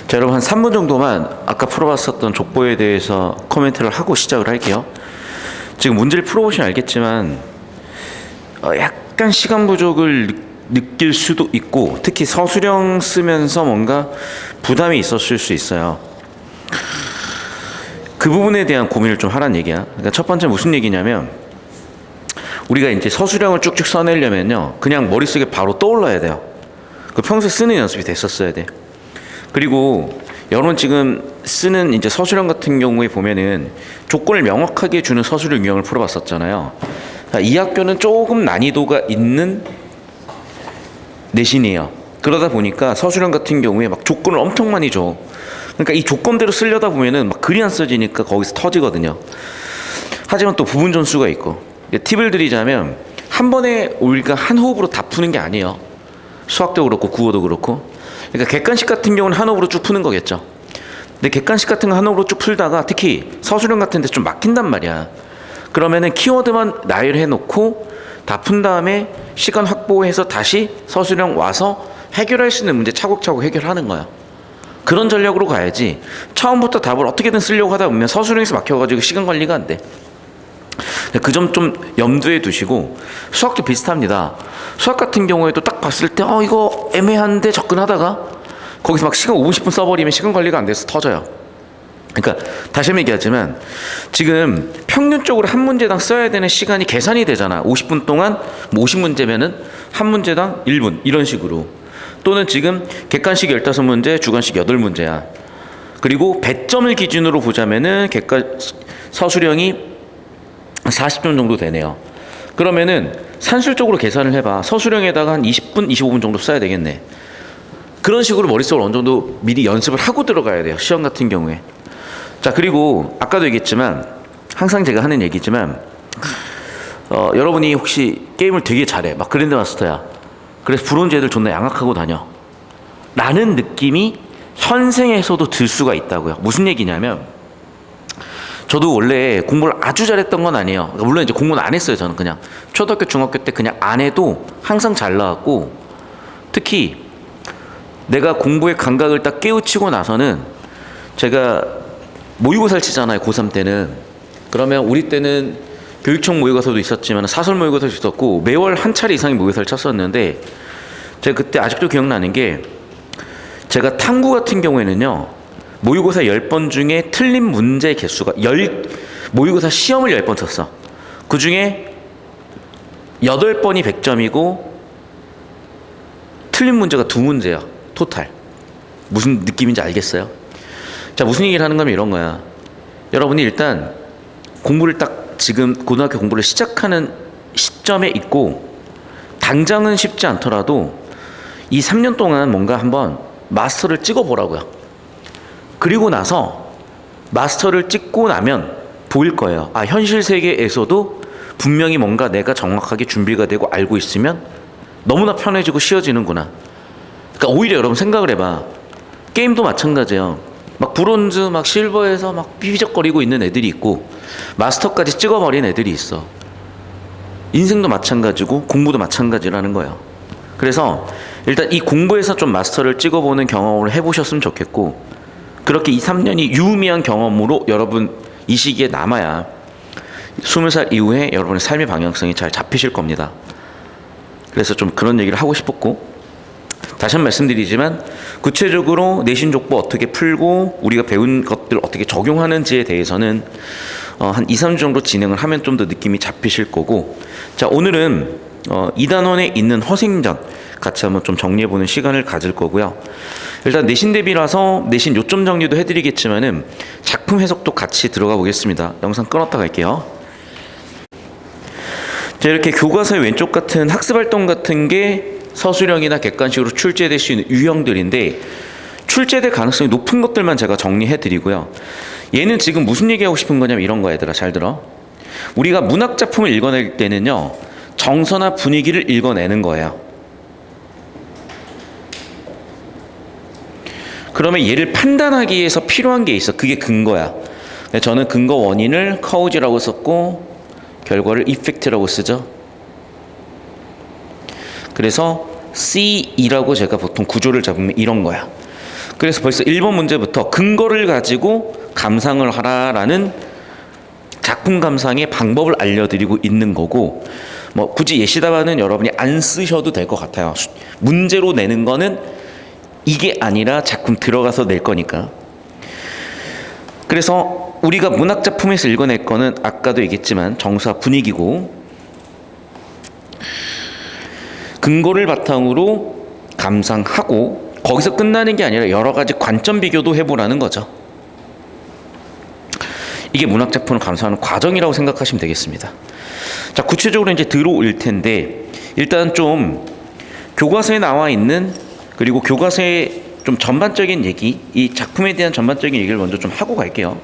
자, 여러분 한 3분 정도만 아까 풀어봤었던 족보에 대해서 코멘트를 하고 시작을 할게요. 지금 문제를 풀어보시면 알겠지만 약간 시간 부족을 느낄 수도 있고, 특히 서술형 쓰면서 뭔가 부담이 있었을 수 있어요. 그 부분에 대한 고민을 좀 하라는 얘기야. 그러니까 첫 번째 무슨 얘기냐면, 우리가 이제 서술형을 쭉쭉 써내려면요, 그냥 머릿속에 바로 떠올라야 돼요. 그 평소에 쓰는 연습이 됐었어야 돼. 그리고 여러분 지금 쓰는 이제 서술형 같은 경우에 보면은 조건을 명확하게 주는 서술형 유형을 풀어봤었잖아요. 이 학교는 조금 난이도가 있는 내신이에요. 그러다 보니까 서술형 같은 경우에 막 조건을 엄청 많이 줘. 그러니까 이 조건대로 쓰려다 보면은 막 글이 안 써지니까 거기서 터지거든요. 하지만 또 부분 전수가 있고, 팁을 드리자면 한 번에 우리가 한 호흡으로 다 푸는 게 아니에요. 수학도 그렇고 국어도 그렇고. 그러니까 객관식 같은 경우는 한 호흡으로 쭉 푸는 거겠죠. 근데 객관식 같은 거 한 호흡으로 쭉 풀다가 특히 서술형 같은 데 좀 막힌단 말이야. 그러면은 키워드만 나열해 놓고 다 푼 다음에 시간 확보해서 다시 서술형 와서 해결할 수 있는 문제 차곡차곡 해결하는 거야. 그런 전략으로 가야지 처음부터 답을 어떻게든 쓰려고 하다 보면 서술형에서 막혀가지고 시간 관리가 안 돼. 그 점 좀 염두에 두시고, 수학도 비슷합니다. 수학 같은 경우에도 딱 봤을 때 이거 애매한데 접근하다가 거기서 막 시간 5분 10분 써버리면 시간 관리가 안 돼서 터져요. 그러니까 다시 한번 얘기하지만 지금 평균적으로 한 문제당 써야 되는 시간이 계산이 되잖아. 50분 동안 뭐 50문제면은 한 문제당 1분 이런 식으로. 또는 지금 객관식 15문제, 주관식 8문제야. 그리고 배점을 기준으로 보자면은 서술형이 40점 정도 되네요. 그러면은 산술적으로 계산을 해봐. 서술형에다가 한 20분, 25분 정도 써야 되겠네. 그런 식으로 머릿속으로 어느 정도 미리 연습을 하고 들어가야 돼요, 시험 같은 경우에. 자, 그리고 아까도 얘기했지만, 항상 제가 하는 얘기지만, 여러분이 혹시 게임을 되게 잘해, 막 그랜드마스터야, 그래서 브론즈 애들 존나 양악하고 다녀 라는 느낌이 현생에서도 들 수가 있다고요. 무슨 얘기냐면, 저도 원래 공부를 아주 잘했던 건 아니에요. 물론 이제 공부는 안 했어요. 저는 그냥 초등학교, 중학교 때 그냥 안 해도 항상 잘 나왔고, 특히 내가 공부의 감각을 딱 깨우치고 나서는, 제가 모의고사를 치잖아요, 고3 때는. 그러면 우리 때는 교육청 모의고사도 있었지만 사설 모의고사도 있었고 매월 한 차례 이상의 모의고사를 쳤었는데, 제가 그때 아직도 기억나는 게, 제가 탐구 같은 경우에는요, 모의고사 10번 중에 틀린 문제 개수가 모의고사 시험을 10번 쳤어. 그 중에 8번이 100점이고 틀린 문제가 2문제야. 토탈. 무슨 느낌인지 알겠어요? 자, 무슨 얘기를 하는 거면 이런 거야. 여러분이 일단 공부를 딱 지금 고등학교 공부를 시작하는 시점에 있고, 당장은 쉽지 않더라도 이 3년 동안 뭔가 한번 마스터를 찍어보라고요. 그리고 나서 마스터를 찍고 나면 보일 거예요. 현실 세계에서도 분명히 뭔가 내가 정확하게 준비가 되고 알고 있으면 너무나 편해지고 쉬워지는구나. 그러니까 오히려 여러분 생각을 해봐. 게임도 마찬가지예요. 막 브론즈, 막 실버에서 막 삐비적거리고 있는 애들이 있고 마스터까지 찍어버린 애들이 있어. 인생도 마찬가지고 공부도 마찬가지라는 거예요. 그래서 일단 이 공부에서 좀 마스터를 찍어보는 경험을 해보셨으면 좋겠고, 그렇게 2, 3년이 유의미한 경험으로 여러분 이 시기에 남아야 20살 이후에 여러분의 삶의 방향성이 잘 잡히실 겁니다. 그래서 좀 그런 얘기를 하고 싶었고, 다시 한번 말씀드리지만 구체적으로 내신 족보 어떻게 풀고 우리가 배운 것들 어떻게 적용하는지에 대해서는 한 2, 3주 정도 진행을 하면 좀 더 느낌이 잡히실 거고, 자, 오늘은 2단원에 있는 허생전 같이 한번 좀 정리해보는 시간을 가질 거고요. 일단 내신 대비라서 내신 요점 정리도 해드리겠지만은 작품 해석도 같이 들어가 보겠습니다. 영상 끊었다 갈게요. 자, 이렇게 교과서의 왼쪽 같은 학습활동 같은 게 서술형이나 객관식으로 출제될 수 있는 유형들인데, 출제될 가능성이 높은 것들만 제가 정리해 드리고요. 얘는 지금 무슨 얘기하고 싶은 거냐면 이런 거, 얘들아 잘 들어. 우리가 문학작품을 읽어낼 때는요, 정서나 분위기를 읽어내는 거예요. 그러면 얘를 판단하기 위해서 필요한 게 있어. 그게 근거야. 저는 근거 원인을 cause라고 썼고 결과를 effect라고 쓰죠. 그래서 C2라고 제가 보통 구조를 잡으면 이런 거야. 그래서 벌써 1번 문제부터 근거를 가지고 감상을 하라라는 작품 감상의 방법을 알려드리고 있는 거고, 뭐 굳이 예시답안은 여러분이 안 쓰셔도 될 것 같아요. 문제로 내는 거는 이게 아니라 작품 들어가서 낼 거니까. 그래서 우리가 문학작품에서 읽어낼 거는 아까도 얘기했지만 정사 분위기고, 근거를 바탕으로 감상하고 거기서 끝나는 게 아니라 여러 가지 관점 비교도 해보라는 거죠. 이게 문학작품을 감상하는 과정이라고 생각하시면 되겠습니다. 자, 구체적으로 이제 들어올 텐데, 일단 좀 교과서에 나와 있는, 그리고 교과서의 좀 전반적인 얘기, 이 작품에 대한 전반적인 얘기를 먼저 좀 하고 갈게요.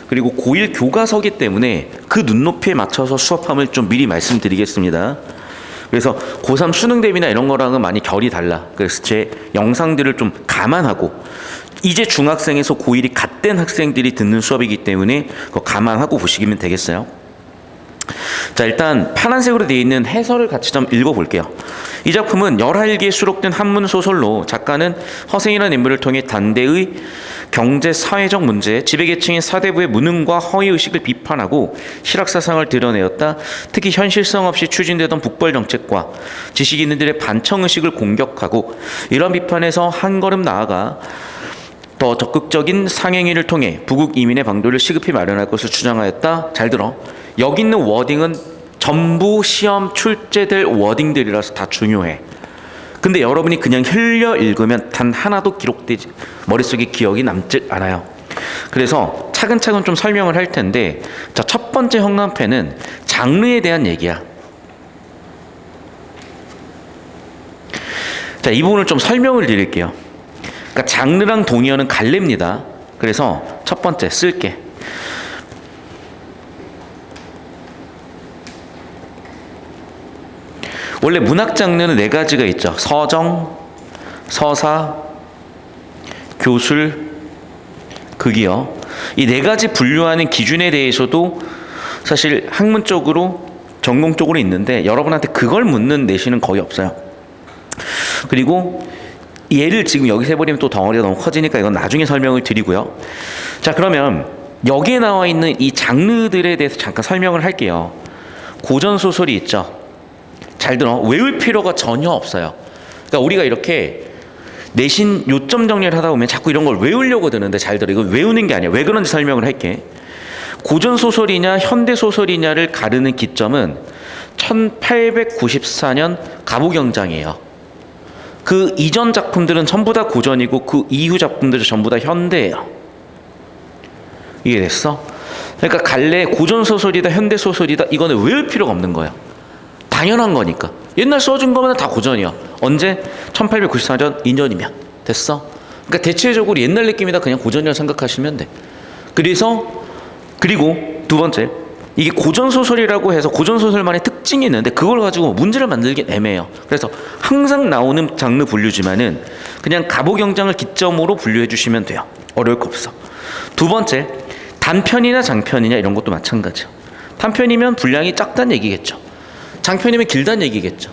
그리고 고1 교과서기 때문에 그 눈높이에 맞춰서 수업함을 좀 미리 말씀드리겠습니다. 그래서 고3 수능 대비나 이런 거랑은 많이 결이 달라. 그래서 제 영상들을 좀 감안하고, 이제 중학생에서 고1이 갓된 학생들이 듣는 수업이기 때문에 그거 감안하고 보시면 되겠어요. 자, 일단 파란색으로 되어 있는 해설을 같이 좀 읽어볼게요. 이 작품은 11개에 수록된 한문소설로 작가는 허생이라는 인물을 통해 단대의 경제 사회적 문제, 지배계층인 사대부의 무능과 허위의식을 비판하고 실학사상을 드러내었다. 특히 현실성 없이 추진되던 북벌정책과 지식인들의 반청의식을 공격하고, 이런 비판에서 한 걸음 나아가 더 적극적인 상행위를 통해 부국 이민의 방도를 시급히 마련할 것을 주장하였다. 잘 들어. 여기 있는 워딩은 전부 시험 출제될 워딩들이라서 다 중요해. 근데 여러분이 그냥 흘려 읽으면 단 하나도 기록되지, 머릿속에 기억이 남지 않아요. 그래서 차근차근 좀 설명을 할 텐데, 자, 첫 번째 형광펜은 장르에 대한 얘기야. 자, 이 부분을 좀 설명을 드릴게요. 그러니까 장르랑 동의어는 갈래입니다. 그래서 첫 번째 쓸게. 원래 문학 장르는 4가지가 있죠. 서정, 서사, 교술, 극이요. 이 4가지 분류하는 기준에 대해서도 사실 학문적으로 전공적으로 있는데, 여러분한테 그걸 묻는 내신은 거의 없어요. 그리고 얘를 지금 여기서 해버리면 또 덩어리가 너무 커지니까 이건 나중에 설명을 드리고요. 자, 그러면 여기에 나와 있는 이 장르들에 대해서 잠깐 설명을 할게요. 고전소설이 있죠. 잘 들어. 외울 필요가 전혀 없어요. 그러니까 우리가 이렇게 내신 요점 정리를 하다 보면 자꾸 이런 걸 외우려고 드는데, 잘 들어. 이건 외우는 게 아니야. 왜 그런지 설명을 할게. 고전소설이냐 현대소설이냐를 가르는 기점은 1894년 가부경장이에요. 그 이전 작품들은 전부 다 고전이고 그 이후 작품들은 전부 다 현대예요. 이해됐어? 그러니까 갈래 고전소설이다 현대소설이다 이거는 외울 필요가 없는 거예요. 당연한 거니까. 옛날 써준 거면 다 고전이야. 언제? 1894년 2년이면 됐어. 그러니까 대체적으로 옛날 느낌이다 그냥 고전이라고 생각하시면 돼. 그리고 두 번째, 이게 고전소설이라고 해서 고전소설만의 특징이 있는데 그걸 가지고 문제를 만들긴 애매해요. 그래서 항상 나오는 장르 분류지만은 그냥 가보경장을 기점으로 분류해 주시면 돼요. 어려울 거 없어. 두 번째, 단편이나 장편이냐 이런 것도 마찬가지죠. 단편이면 분량이 작다는 얘기겠죠. 장편이면 길다는 얘기겠죠.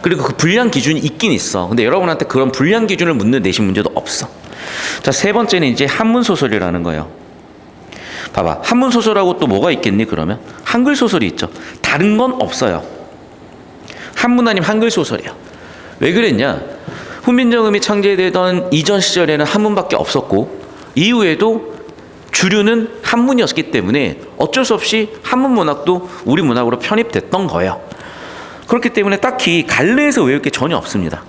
그리고 그 분량 기준이 있긴 있어. 근데 여러분한테 그런 분량 기준을 묻는 내신 문제도 없어. 자, 세 번째는 이제 한문소설이라는 거예요. 봐봐. 한문소설하고 또 뭐가 있겠니 그러면? 한글소설이 있죠. 다른 건 없어요. 한문 아니면 한글소설이야. 왜 그랬냐? 훈민정음이 창제되던 이전 시절에는 한문밖에 없었고 이후에도 주류는 한문이었기 때문에 어쩔 수 없이 한문 문학도 우리 문학으로 편입됐던 거예요. 그렇기 때문에 딱히 갈래에서 외울 게 전혀 없습니다.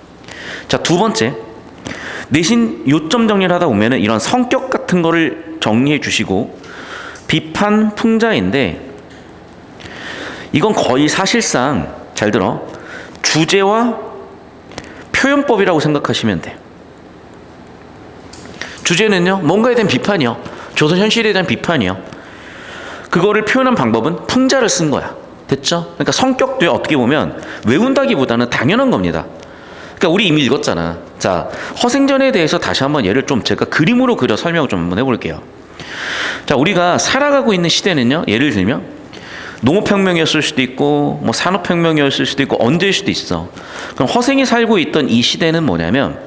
자, 두 번째, 내신 요점 정리를 하다 보면은 이런 성격 같은 거를 정리해 주시고 비판 풍자인데 이건 거의 사실상 잘 들어 주제와 표현법이라고 생각하시면 돼. 주제는요 뭔가에 대한 비판이요. 조선 현실에 대한 비판이요. 그거를 표현한 방법은 풍자를 쓴 거야. 됐죠? 그러니까 성격도 어떻게 보면 외운다기보다는 당연한 겁니다. 그러니까 우리 이미 읽었잖아. 자, 허생전에 대해서 다시 한번 예를 좀 제가 그림으로 그려 설명을 좀 한번 해볼게요. 자, 우리가 살아가고 있는 시대는요, 예를 들면 농업혁명이었을 수도 있고 뭐 산업혁명이었을 수도 있고 언제일 수도 있어. 그럼 허생이 살고 있던 이 시대는 뭐냐면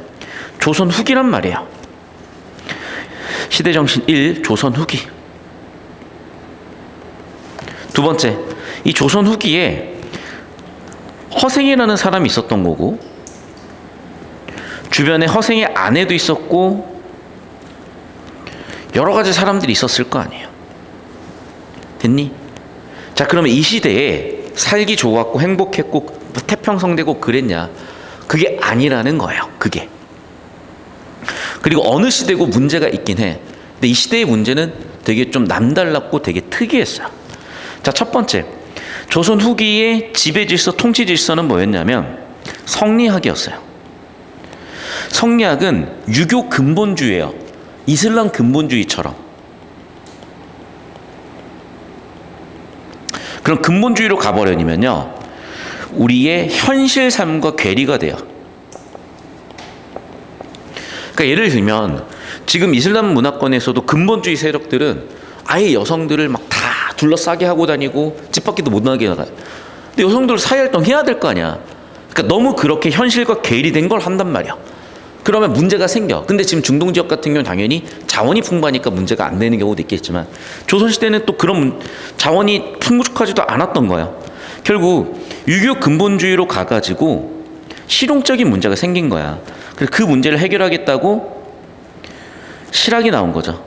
조선 후기란 말이에요. 시대정신 1. 조선 후기. 두 번째, 이 조선 후기에 허생이라는 사람이 있었던 거고, 주변에 허생의 아내도 있었고 여러 가지 사람들이 있었을 거 아니에요. 됐니? 자, 그러면 이 시대에 살기 좋았고 행복했고 태평성되고 그랬냐? 그게 아니라는 거예요. 그게. 그리고 어느 시대고 문제가 있긴 해. 근데 이 시대의 문제는 되게 좀 남달랐고 되게 특이했어요. 자, 첫 번째, 조선 후기의 지배 질서, 통치 질서는 뭐였냐면 성리학이었어요. 성리학은 유교 근본주의예요. 이슬람 근본주의처럼. 그럼 근본주의로 가버리면요, 우리의 현실 삶과 괴리가 돼요. 그러니까 예를 들면 지금 이슬람 문화권에서도 근본주의 세력들은 아예 여성들을 막 다 둘러싸게 하고 다니고 집 밖에도 못 나가게 나가요. 근데 여성들 사회활동 해야 될 거 아니야. 그러니까 너무 그렇게 현실과 괴리된 걸 한단 말이야. 그러면 문제가 생겨. 근데 지금 중동 지역 같은 경우는 당연히 자원이 풍부하니까 문제가 안 되는 경우도 있겠지만, 조선시대는 또 그런 자원이 풍부하지도 않았던 거야. 결국 유교 근본주의로 가가지고 실용적인 문제가 생긴 거야. 그래서 그 문제를 해결하겠다고 실학이 나온 거죠.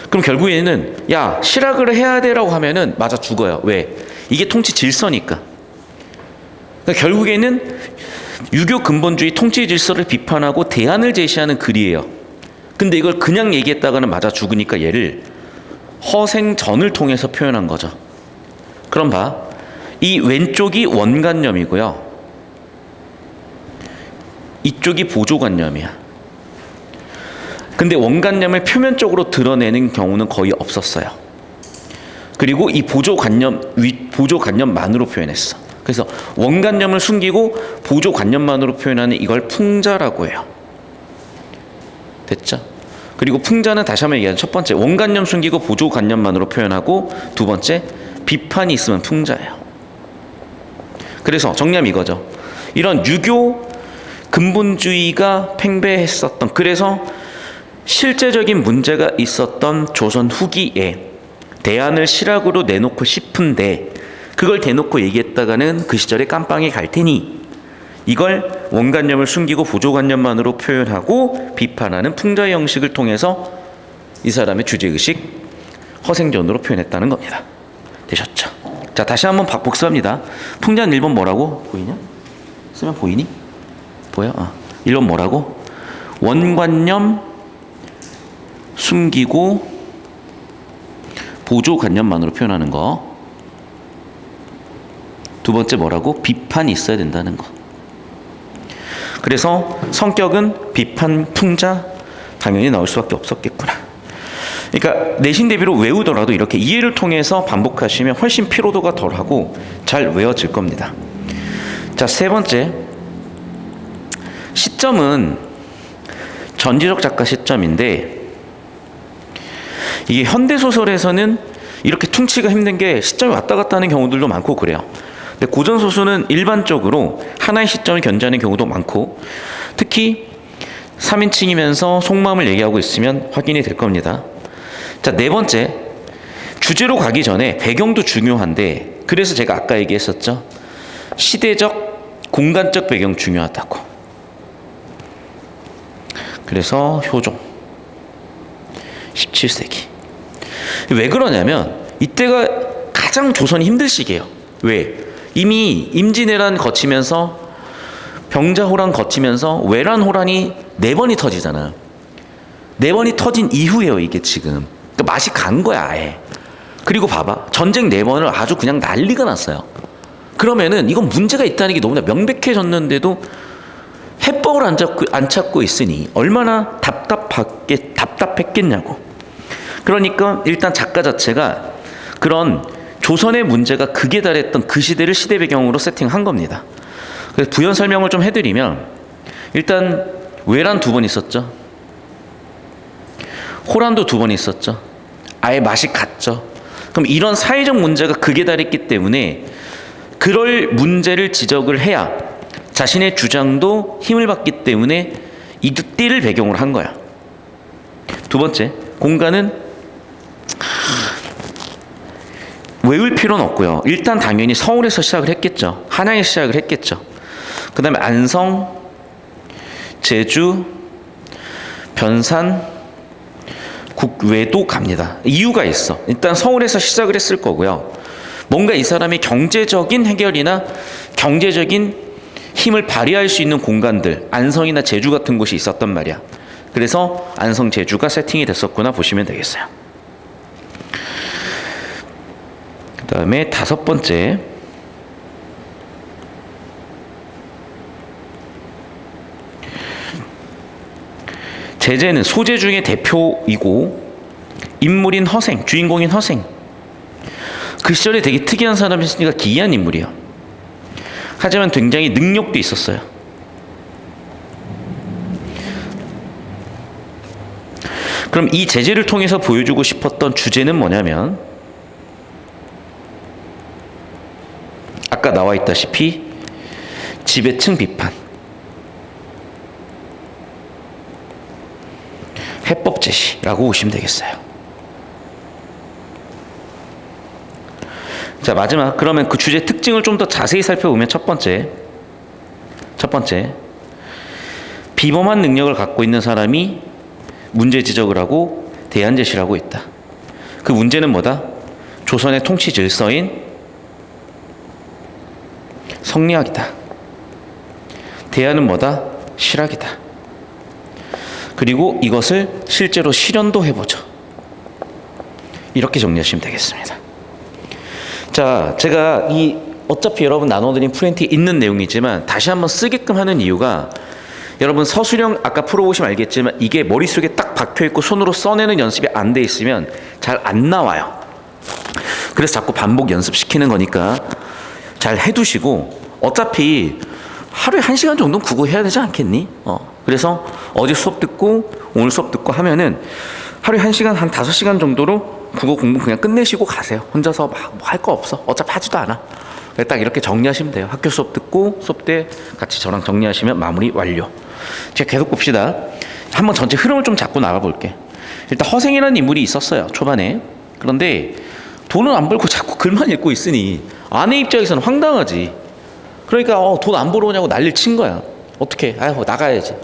그럼 결국에는 야, 실학을 해야 되라고 하면은 맞아 죽어요. 왜? 이게 통치 질서니까. 그러니까 결국에는 유교 근본주의 통치 질서를 비판하고 대안을 제시하는 글이에요. 근데 이걸 그냥 얘기했다가는 맞아 죽으니까 얘를 허생전을 통해서 표현한 거죠. 그럼 봐. 이 왼쪽이 원관념이고요. 이쪽이 보조관념이야. 근데 원관념을 표면적으로 드러내는 경우는 거의 없었어요. 그리고 이 보조관념만으로 표현했어. 그래서 원관념을 숨기고 보조관념만으로 표현하는 이걸 풍자라고 해요. 됐죠? 그리고 풍자는 다시 한번 얘기하면 첫 번째, 원관념 숨기고 보조관념만으로 표현하고, 두 번째, 비판이 있으면 풍자예요. 그래서 정리하면 이거죠. 이런 유교 근본주의가 팽배했었던, 그래서 실제적인 문제가 있었던 조선 후기에 대안을 실학으로 내놓고 싶은데 그걸 대놓고 얘기했다가는 그 시절에 깜빵이 갈 테니 이걸 원관념을 숨기고 보조관념만으로 표현하고 비판하는 풍자 형식을 통해서 이 사람의 주제의식 허생전으로 표현했다는 겁니다. 되셨죠? 자, 다시 한번 복습합니다. 풍자는 1번 뭐라고? 보이냐? 쓰면 보이니? 보여? 1번 뭐라고? 원관념 숨기고 보조관념만으로 표현하는 거. 두 번째 뭐라고? 비판이 있어야 된다는 거. 그래서 성격은 비판, 풍자 당연히 나올 수밖에 없었겠구나. 그러니까 내신 대비로 외우더라도 이렇게 이해를 통해서 반복하시면 훨씬 피로도가 덜하고 잘 외워질 겁니다. 자, 세 번째, 시점은 전지적 작가 시점인데, 이게 현대소설에서는 이렇게 퉁치가 힘든 게 시점이 왔다 갔다 하는 경우들도 많고 그래요. 근데 고전소설은 일반적으로 하나의 시점을 견지하는 경우도 많고, 특히 3인칭이면서 속마음을 얘기하고 있으면 확인이 될 겁니다. 자, 네 번째, 주제로 가기 전에 배경도 중요한데, 그래서 제가 아까 얘기했었죠. 시대적, 공간적 배경 중요하다고. 그래서 효종 17세기. 왜 그러냐면 이때가 가장 조선이 힘들 시기예요. 왜? 이미 임진왜란 거치면서 병자호란 거치면서 외란호란이 4번이 터지잖아. 4번이 터진 이후에요, 이게 지금. 그러니까 맛이 간 거야, 아예. 그리고 봐봐. 전쟁 4번을 아주 그냥 난리가 났어요. 그러면은 이건 문제가 있다는 게 너무나 명백해졌는데도 해법을 안 찾고 있으니 얼마나 답답했겠냐고. 그러니까 일단 작가 자체가 그런 조선의 문제가 극에 달했던 그 시대를 시대 배경으로 세팅한 겁니다. 그래서 부연 설명을 좀 해드리면, 일단 외란 2번 있었죠. 호란도 2번 있었죠. 아예 맛이 갔죠. 그럼 이런 사회적 문제가 극에 달했기 때문에 그럴 문제를 지적을 해야 자신의 주장도 힘을 받기 때문에 이때를 배경으로 한 거야. 두 번째, 공간은 외울 필요는 없고요. 일단 당연히 서울에서 시작을 했겠죠. 한양에서 시작을 했겠죠. 그 다음에 안성, 제주, 변산, 국외도 갑니다. 이유가 있어. 일단 서울에서 시작을 했을 거고요. 뭔가 이 사람이 경제적인 해결이나 경제적인 힘을 발휘할 수 있는 공간들, 안성이나 제주 같은 곳이 있었단 말이야. 그래서 안성, 제주가 세팅이 됐었구나 보시면 되겠어요. 그 다음에 다섯 번째, 제재는 소재 중에 대표이고 인물인 허생, 주인공인 허생. 그 시절에 되게 특이한 사람이었으니까 기이한 인물이에요. 하지만 굉장히 능력도 있었어요. 그럼 이 제재를 통해서 보여주고 싶었던 주제는 뭐냐면, 아까 나와 있다시피 지배층 비판, 해법 제시라고 보시면 되겠어요. 자, 마지막, 그러면 그 주제 특징을 좀 더 자세히 살펴보면 첫 번째, 비범한 능력을 갖고 있는 사람이 문제 지적을 하고 대안 제시를 하고 있다. 그 문제는 뭐다? 조선의 통치 질서인 성리학이다. 대안은 뭐다? 실학이다. 그리고 이것을 실제로 실현도 해보죠. 이렇게 정리하시면 되겠습니다. 자, 제가 어차피 여러분 나눠드린 프린트에 있는 내용이지만 다시 한번 쓰게끔 하는 이유가, 여러분 서술형 아까 풀어보시면 알겠지만 이게 머릿속에 딱 박혀있고 손으로 써내는 연습이 안 돼 있으면 잘 안 나와요. 그래서 자꾸 반복 연습시키는 거니까 잘 해두시고, 어차피 하루에 1시간 정도는 국어 해야 되지 않겠니? 그래서 어제 수업 듣고 오늘 수업 듣고 하면은 하루에 1시간, 한 5시간 정도로 국어 공부 그냥 끝내시고 가세요. 혼자서 막 뭐 할 거 없어. 어차피 하지도 않아. 딱 이렇게 정리하시면 돼요. 학교 수업 듣고 수업 때 같이 저랑 정리하시면 마무리 완료. 제가 계속 봅시다. 한번 전체 흐름을 좀 잡고 나가 볼게. 일단 허생이라는 인물이 있었어요, 초반에. 그런데 돈은 안 벌고 자꾸 글만 읽고 있으니 아내 입장에서는 황당하지. 그러니까 돈 안 벌어 오냐고 난리를 친 거야. 어떻게? 아유, 나가야지.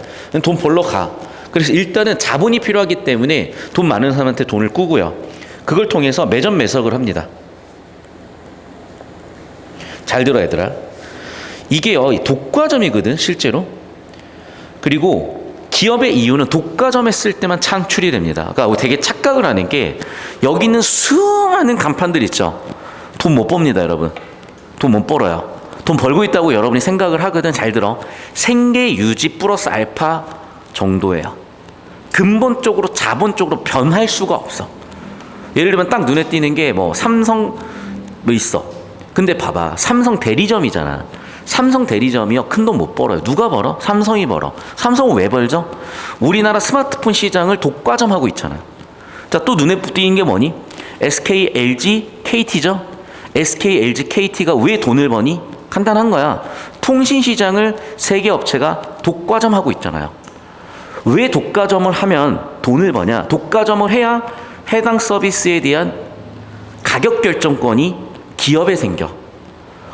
돈 벌러 가. 그래서 일단은 자본이 필요하기 때문에 돈 많은 사람한테 돈을 꾸고요. 그걸 통해서 매점 매석을 합니다. 잘 들어, 얘들아. 이게요, 독과점이거든, 실제로. 그리고 기업의 이유는 독과점 했을 때만 창출이 됩니다. 그러니까 되게 착각을 하는 게, 여기 있는 수많은 간판들 있죠. 돈 못 법니다, 여러분. 돈 못 벌어요. 돈 벌고 있다고 여러분이 생각을 하거든. 잘 들어. 생계 유지 플러스 알파 정도예요. 근본적으로 자본적으로 변할 수가 없어. 예를 들면 딱 눈에 띄는 게 삼성 있어. 근데 봐봐, 삼성 대리점이잖아. 삼성 대리점이요, 큰 돈 못 벌어요. 누가 벌어? 삼성이 벌어. 삼성은 왜 벌죠? 우리나라 스마트폰 시장을 독과점하고 있잖아요. 자, 또 눈에 띄는 게 뭐니? SK, LG, KT죠. SK, LG, KT가 왜 돈을 버니? 간단한 거야. 통신 시장을 세계 업체가 독과점하고 있잖아요. 왜 독과점을 하면 돈을 버냐? 독과점을 해야 해당 서비스에 대한 가격 결정권이 기업에 생겨.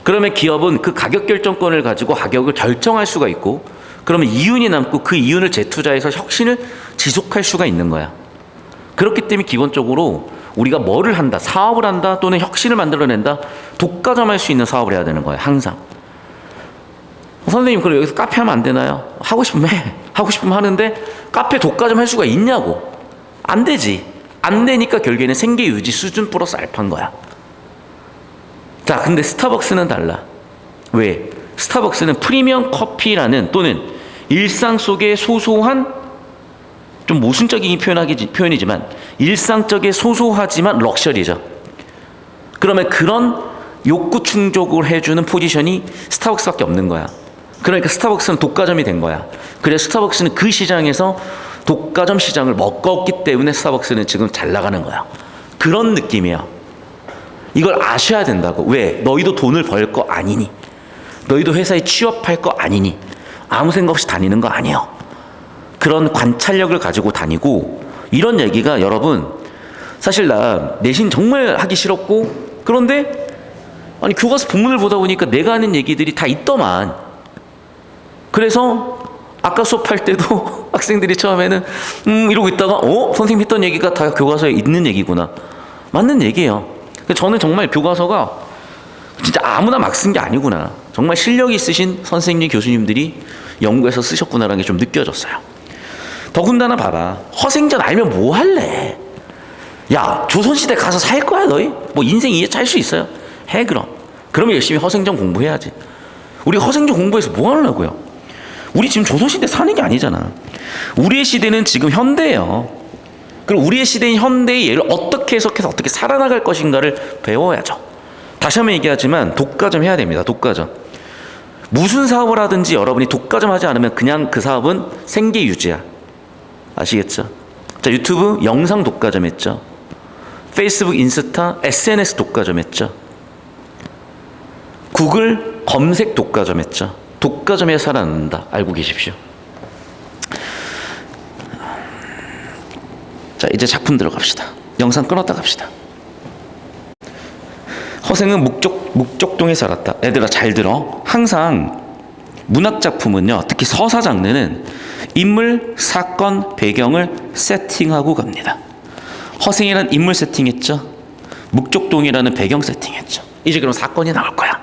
그러면 기업은 그 가격 결정권을 가지고 가격을 결정할 수가 있고, 그러면 이윤이 남고 그 이윤을 재투자해서 혁신을 지속할 수가 있는 거야. 그렇기 때문에 기본적으로 우리가 뭐를 한다, 사업을 한다, 또는 혁신을 만들어낸다, 독과점할 수 있는 사업을 해야 되는 거예요, 항상. 선생님, 그럼 여기서 카페 하면 안 되나요? 하고 싶으면 해. 하고 싶으면 하는데 카페 독과점 할 수가 있냐고. 안 되지. 안 되니까 결국에는 생계 유지 수준 플러스 알파인 거야. 자, 근데 스타벅스는 달라. 왜? 스타벅스는 프리미엄 커피라는, 또는 일상 속의 소소한, 좀 모순적인 표현이지만 일상적인 소소하지만 럭셔리죠. 그러면 그런 욕구 충족을 해주는 포지션이 스타벅스밖에 없는 거야. 그러니까 스타벅스는 독과점이 된 거야. 그래서 스타벅스는 그 시장에서 독과점 시장을 먹었기 때문에 스타벅스는 지금 잘 나가는 거야. 그런 느낌이야. 이걸 아셔야 된다고. 왜? 너희도 돈을 벌 거 아니니. 너희도 회사에 취업할 거 아니니. 아무 생각 없이 다니는 거 아니에요. 그런 관찰력을 가지고 다니고, 이런 얘기가 여러분, 사실 나 내신 정말 하기 싫었고, 그런데 아니 교과서 본문을 보다 보니까 내가 하는 얘기들이 다 있더만. 그래서 아까 수업할 때도 학생들이 처음에는 이러고 있다가 선생님 했던 얘기가 다 교과서에 있는 얘기구나. 맞는 얘기예요. 저는 정말 교과서가 진짜 아무나 막 쓴 게 아니구나. 정말 실력이 있으신 선생님, 교수님들이 연구해서 쓰셨구나라는 게 좀 느껴졌어요. 더군다나 봐봐. 허생전 알면 뭐 할래? 야, 조선시대 가서 살 거야 너희? 뭐 인생 이해 할 수 있어요? 해 그럼. 그러면 열심히 허생전 공부해야지. 우리 허생전 공부해서 뭐 하려고요? 우리 지금 조선시대 사는 게 아니잖아. 우리의 시대는 지금 현대예요. 그리고 우리의 시대인 현대의 얘를 어떻게 해석해서 어떻게 살아나갈 것인가를 배워야죠. 다시 한번 얘기하지만 독과점 해야 됩니다. 독과점. 무슨 사업을 하든지 여러분이 독과점 하지 않으면 그냥 그 사업은 생계 유지야. 아시겠죠? 자, 유튜브 영상 독과점 했죠. 페이스북, 인스타, SNS 독과점 했죠. 구글 검색 독과점 했죠. 독과점에 살아난다. 알고 계십시오. 자, 이제 작품 들어갑시다. 영상 끊었다 갑시다. 허생은 묵적동에 살았다. 얘들아 잘 들어. 항상 문학 작품은요, 특히 서사 장르는 인물, 사건, 배경을 세팅하고 갑니다. 허생이라는 인물 세팅했죠. 묵적동이라는 배경 세팅했죠. 이제 그럼 사건이 나올 거야.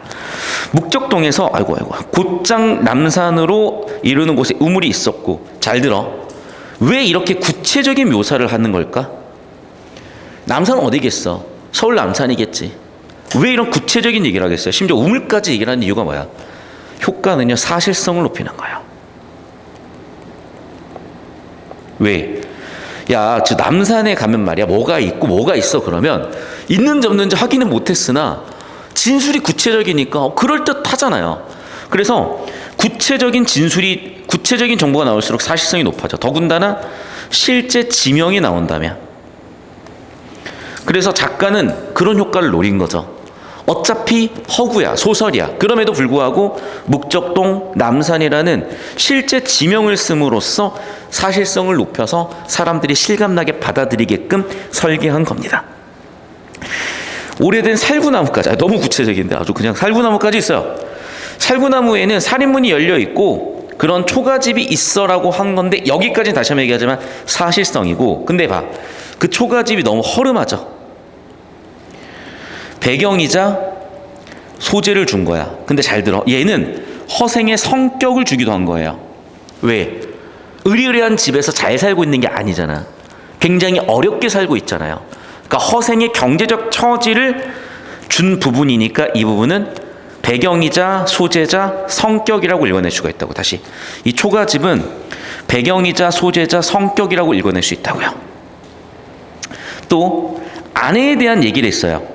묵적동에서 곧장 남산으로 이르는 곳에 우물이 있었고, 잘 들어. 왜 이렇게 구체적인 묘사를 하는 걸까? 남산은 어디겠어? 서울 남산이겠지. 왜 이런 구체적인 얘기를 하겠어요? 심지어 우물까지 얘기를 하는 이유가 뭐야? 효과는요, 사실성을 높이는 거예요. 왜? 야, 저 남산에 가면 말이야, 뭐가 있고 뭐가 있어. 그러면 있는지 없는지 확인은 못했으나 진술이 구체적이니까 그럴듯하잖아요. 그래서 구체적인 정보가 나올수록 사실성이 높아져. 더군다나 실제 지명이 나온다면. 그래서 작가는 그런 효과를 노린 거죠. 어차피 허구야, 소설이야. 그럼에도 불구하고 묵적동, 남산이라는 실제 지명을 씀으로써 사실성을 높여서 사람들이 실감나게 받아들이게끔 설계한 겁니다. 오래된 살구나무까지, 너무 구체적인데 아주 그냥 살구나무까지 있어요. 살구나무에는 살인문이 열려 있고 그런 초가집이 있어라고 한 건데, 여기까지는 다시 한번 얘기하지만 사실성이고, 근데 봐, 그 초가집이 너무 허름하죠. 배경이자 소재를 준 거야. 근데 잘 들어. 얘는 허생의 성격을 주기도 한 거예요. 왜? 으리으리한 집에서 잘 살고 있는 게 아니잖아. 굉장히 어렵게 살고 있잖아요. 그러니까 허생의 경제적 처지를 준 부분이니까 이 부분은 배경이자 소재자 성격이라고 읽어낼 수가 있다고. 다시, 이 초가집은 배경이자 소재자 성격이라고 읽어낼 수 있다고요. 또 아내에 대한 얘기를 했어요.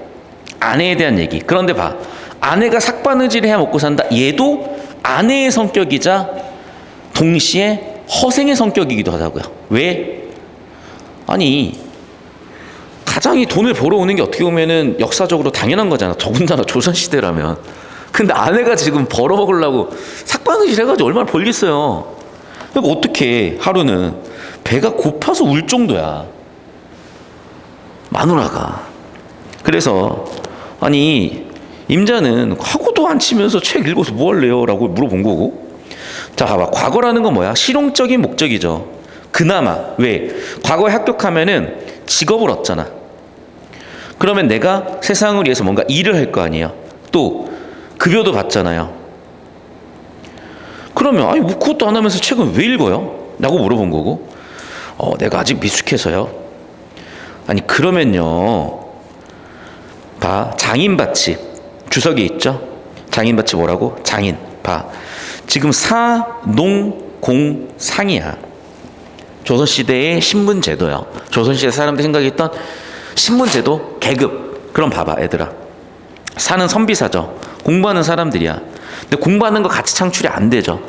아내에 대한 얘기. 그런데 봐, 아내가 삭바느질을 해 먹고 산다. 얘도 아내의 성격이자 동시에 허생의 성격이기도 하다고요. 왜? 아니, 가장이 돈을 벌어오는 게 어떻게 보면은 역사적으로 당연한 거잖아. 더군다나 조선시대라면. 근데 아내가 지금 벌어먹으려고 삭바느질 해가지고 얼마나 벌겠어요. 그러니까 어떻게 하루는 배가 고파서 울 정도야, 마누라가. 그래서 아니, 임자는 하고도 안 치면서 책 읽어서 뭐 할래요? 라고 물어본 거고. 자, 봐봐. 과거라는 건 뭐야? 실용적인 목적이죠. 그나마. 왜? 과거에 합격하면은 직업을 얻잖아. 그러면 내가 세상을 위해서 뭔가 일을 할 거 아니에요. 또 급여도 받잖아요. 그러면 아니, 뭐 그것도 안 하면서 책은 왜 읽어요? 라고 물어본 거고. 내가 아직 미숙해서요. 아니, 그러면요, 봐, 장인받치 주석이 있죠. 장인받치 뭐라고? 장인. 봐, 지금 사농공상이야. 조선시대의 신분제도요. 조선시대 사람들이 생각했던 신분제도, 계급. 그럼 봐봐, 얘들아. 사는 선비사죠. 공부하는 사람들이야. 근데 공부하는 거 같이 창출이 안 되죠.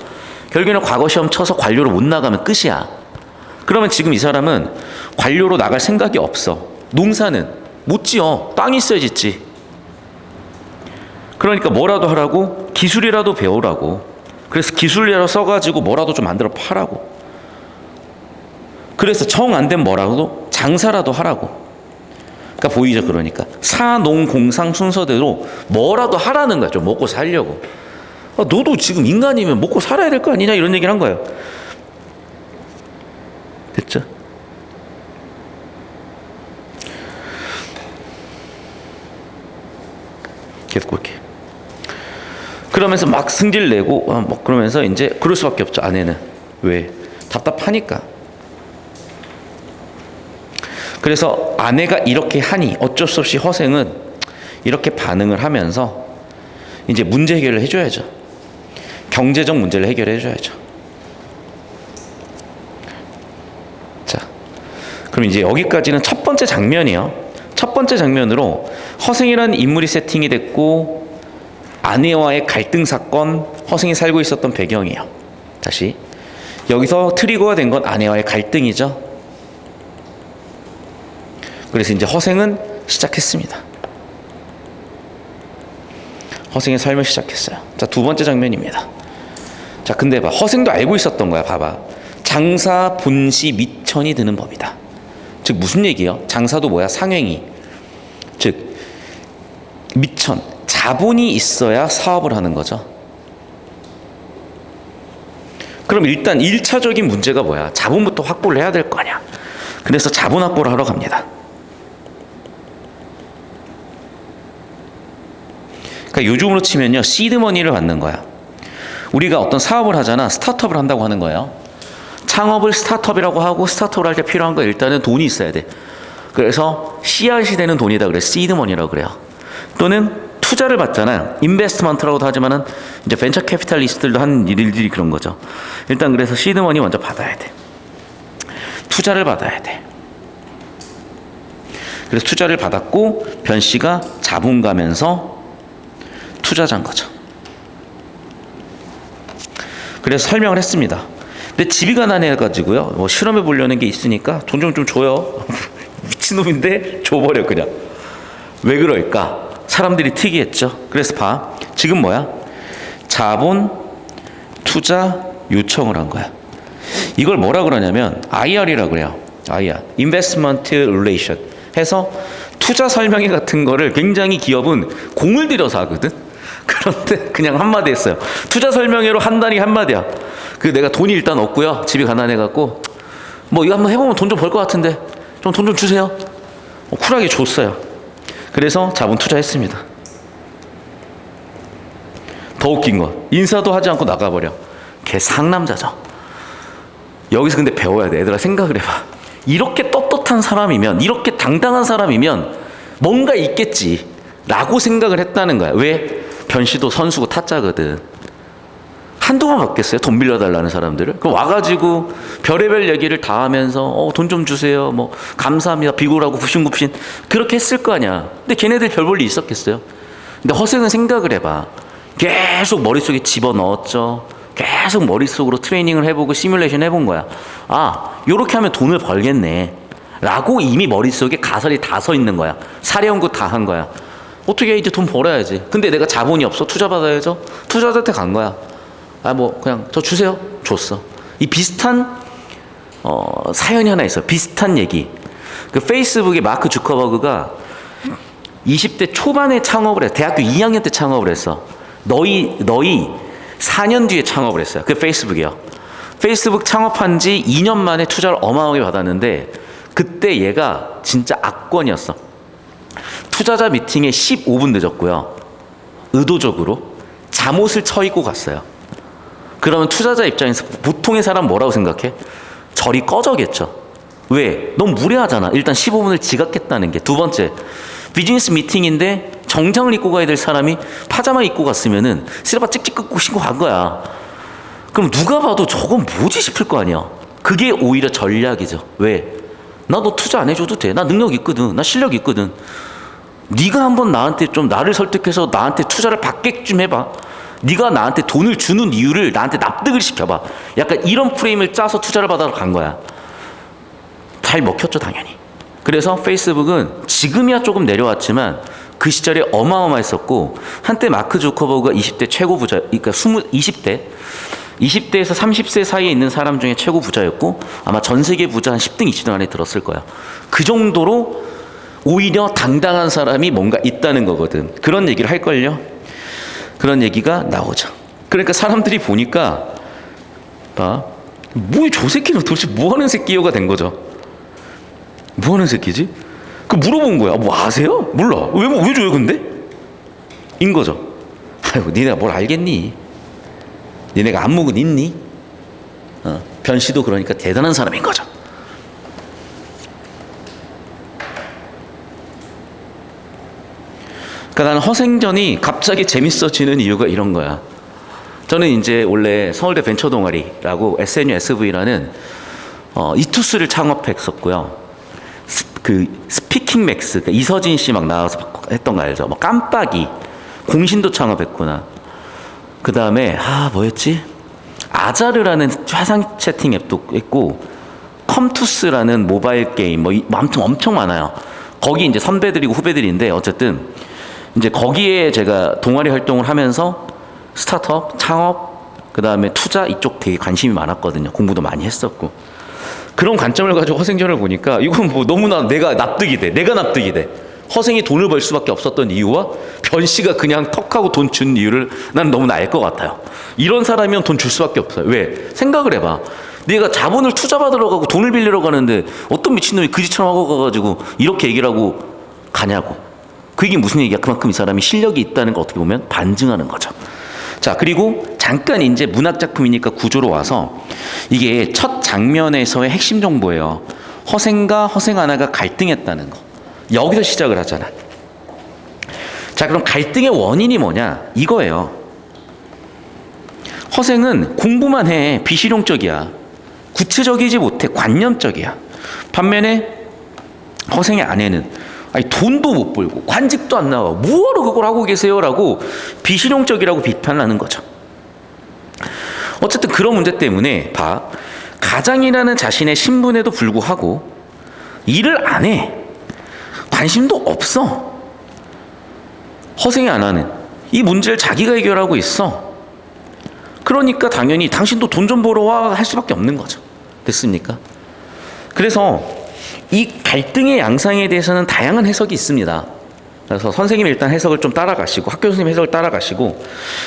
결국에는 과거 시험 쳐서 관료로 못 나가면 끝이야. 그러면 지금 이 사람은 관료로 나갈 생각이 없어. 농사는 못 지어. 땅이 있어야 짓지. 그러니까 뭐라도 하라고? 기술이라도 배우라고. 그래서 기술이라도 써가지고 뭐라도 좀 만들어 파라고. 그래서 정 안 되면 뭐라도 장사라도 하라고. 그러니까 보이죠. 그러니까 사농공상 순서대로 뭐라도 하라는 거죠. 먹고 살려고. 너도 지금 인간이면 먹고 살아야 될 거 아니냐 이런 얘기를 한 거예요. 됐죠? 계속 볼게요. 그러면서 막 승질 내고 뭐 그러면서 이제 그럴 수밖에 없죠. 아내는 왜? 답답하니까. 그래서 아내가 이렇게 하니 어쩔 수 없이 허생은 이렇게 반응을 하면서 이제 문제 해결을 해줘야죠. 경제적 문제를 해결해 줘야죠. 자, 그럼 이제 여기까지는 첫 번째 장면이요. 첫 번째 장면으로 허생이라는 인물이 세팅이 됐고 아내와의 갈등 사건, 허생이 살고 있었던 배경이에요. 다시 여기서 트리거가 된 건 아내와의 갈등이죠. 그래서 이제 허생은 시작했습니다. 허생의 삶을 시작했어요. 자, 두 번째 장면입니다. 자, 근데 봐, 허생도 알고 있었던 거야. 봐봐, 장사 본시 미천이 드는 법이다. 즉 무슨 얘기예요? 장사도 뭐야? 상행위. 즉 미천, 자본이 있어야 사업을 하는 거죠. 그럼 일단 1차적인 문제가 뭐야? 자본부터 확보를 해야 될 거 아니야. 그래서 자본 확보를 하러 갑니다. 그러니까 요즘으로 치면요, 시드머니를 받는 거야. 우리가 어떤 사업을 하잖아. 스타트업을 한다고 하는 거예요. 창업을 스타트업이라고 하고, 스타트업을 할 때 필요한 거 일단은 돈이 있어야 돼. 그래서 씨앗이 되는 돈이다 그래. 시드머니라고 그래요. 또는 투자를 받잖아요. 인베스트먼트라고도 하지만은 이제 벤처 캐피탈리스트들도 하는 일들이 그런 거죠. 일단 그래서 시드머니 먼저 받아야 돼. 투자를 받아야 돼. 그래서 투자를 받았고 변 씨가 자본가면서 투자자인 거죠. 그래서 설명을 했습니다. 근데 집이 가난해가지고요, 뭐 실험해 보려는 게 있으니까 돈 좀 줘요. 미친놈인데 줘버려 그냥. 왜 그럴까? 사람들이 특이했죠. 그래서 봐, 지금 뭐야? 자본 투자 요청을 한 거야. 이걸 뭐라 그러냐면 IR이라고 그래요. IR, Investment Relation 해서 투자 설명회 같은 거를 굉장히 기업은 공을 들여서 하거든. 그런데 그냥 한마디 했어요. 투자 설명회로 한다니 한마디야. 그 내가 돈이 일단 없고요, 집이 가난해갖고 뭐 이거 한번 해보면 돈 좀 벌 것 같은데 좀 돈 좀 주세요. 쿨하게 줬어요. 그래서 자본 투자했습니다. 더 웃긴 건 인사도 하지 않고 나가버려. 걔 상남자죠. 여기서 근데 배워야 돼. 얘들아, 생각을 해봐. 이렇게 떳떳한 사람이면, 이렇게 당당한 사람이면 뭔가 있겠지 라고 생각을 했다는 거야. 왜? 변 씨도 선수고 타짜거든. 한두 번 받겠어요? 돈 빌려달라는 사람들을? 그럼 와가지고 별의별 얘기를 다 하면서 돈 좀 주세요, 뭐 감사합니다, 비굴하고 굽신굽신 그렇게 했을 거 아니야. 근데 걔네들 별 볼 일 있었겠어요? 근데 허생은 생각을 해봐. 계속 머릿속에 집어넣었죠. 계속 머릿속으로 트레이닝을 해보고 시뮬레이션 해본 거야. 아, 요렇게 하면 돈을 벌겠네 라고 이미 머릿속에 가설이 다 서 있는 거야. 사례연구 다 한 거야. 어떻게 이제 돈 벌어야지. 근데 내가 자본이 없어. 투자 받아야죠. 투자자한테 간 거야. 아, 뭐 그냥 저 주세요. 줬어. 이 비슷한 사연이 하나 있어. 비슷한 얘기. 그 페이스북의 마크 주커버그가 20대 초반에 창업을 해. 대학교 2학년 때 창업을 했어. 너희 4년 뒤에 창업을 했어요. 그 페이스북이요. 페이스북 창업한 지 2년 만에 투자를 어마어마하게 받았는데 그때 얘가 진짜 악권이었어. 투자자 미팅에 15분 늦었고요. 의도적으로 잠옷을 쳐입고 갔어요. 그러면 투자자 입장에서 보통의 사람 뭐라고 생각해? 저리 꺼져겠죠. 왜? 너무 무례하잖아. 일단 15분을 지각했다는 게. 두 번째, 비즈니스 미팅인데 정장을 입고 가야 될 사람이 파자마 입고 갔으면은 쓰레빠 찍찍 끄고 신고 간 거야. 그럼 누가 봐도 저건 뭐지 싶을 거 아니야. 그게 오히려 전략이죠. 왜? 나 너 투자 안 해줘도 돼. 나 능력 있거든. 나 실력 있거든. 네가 한번 나한테 좀 나를 설득해서 나한테 투자를 받게끔 해봐. 네가 나한테 돈을 주는 이유를 나한테 납득을 시켜봐. 약간 이런 프레임을 짜서 투자를 받아러 간 거야. 잘 먹혔죠, 당연히. 그래서 페이스북은 지금이야 조금 내려왔지만 그 시절에 어마어마했었고, 한때 마크 주커버그가 20대 최고 부자, 그러니까 20대 20대에서 30세 사이에 있는 사람 중에 최고 부자였고 아마 전 세계 부자 한 10등, 20등 안에 들었을 거야. 그 정도로 오히려 당당한 사람이 뭔가 있다는 거거든. 그런 얘기를 할걸요. 그런 얘기가 나오죠. 그러니까 사람들이 보니까 뭐 저 새끼는 도대체 뭐하는 새끼요가 된 거죠. 뭐하는 새끼지? 그 물어본 거야. 뭐 아세요? 몰라. 왜 줘요 근데? 인 거죠. 아이고 니네가 뭘 알겠니? 니네가 안목은 있니? 변 씨도 그러니까 대단한 사람인 거죠. 그러니까 나는 허생전이 갑자기 재밌어지는 이유가 이런 거야. 저는 이제 원래 서울대 벤처 동아리라고 SNUSV라는 이투스를 창업했었고요. 그 스피킹 맥스, 그러니까 이서진 씨 막 나와서 했던 거 알죠? 뭐 깜빡이, 공신도 창업했구나. 그 다음에 뭐였지? 아자르라는 화상 채팅 앱도 있고 컴투스라는 모바일 게임 뭐 아무튼 엄청 많아요. 거기 이제 선배들이고 후배들인데 어쨌든 이제 거기에 제가 동아리 활동을 하면서 스타트업, 창업, 그 다음에 투자 이쪽 되게 관심이 많았거든요. 공부도 많이 했었고 그런 관점을 가지고 허생전을 보니까 이건 뭐 너무나 내가 납득이 돼. 허생이 돈을 벌 수밖에 없었던 이유와 변 씨가 그냥 턱하고 돈 준 이유를 난 너무나 알 것 같아요. 이런 사람이면 돈 줄 수밖에 없어요. 왜? 생각을 해봐. 네가 자본을 투자받으러 가고 돈을 빌리러 가는데 어떤 미친놈이 그지처럼 하고 가가지고 이렇게 얘기를 하고 가냐고. 그 얘기 무슨 얘기야? 그만큼 이 사람이 실력이 있다는 걸 어떻게 보면 반증하는 거죠. 자, 그리고 잠깐 이제 문학작품이니까 구조로 와서 이게 첫 장면에서의 핵심 정보예요. 허생과 허생 하나가 갈등했다는 거. 여기서 시작을 하잖아. 자, 그럼 갈등의 원인이 뭐냐? 이거예요. 허생은 공부만 해. 비실용적이야. 구체적이지 못해. 관념적이야. 반면에 허생의 아내는 돈도 못 벌고 관직도 안 나와. 뭐하러 그걸 하고 계세요라고 비실용적이라고 비판을 하는 거죠. 어쨌든 그런 문제 때문에 가장이라는 자신의 신분에도 불구하고 일을 안 해. 관심도 없어. 허생이 안 하는 이 문제를 자기가 해결하고 있어. 그러니까 당연히 당신도 돈 좀 벌어 와 할 수밖에 없는 거죠. 됐습니까? 그래서 이 갈등의 양상에 대해서는 다양한 해석이 있습니다. 그래서 선생님이 일단 해석을 좀 따라가시고 학교 선생님 해석을 따라가시고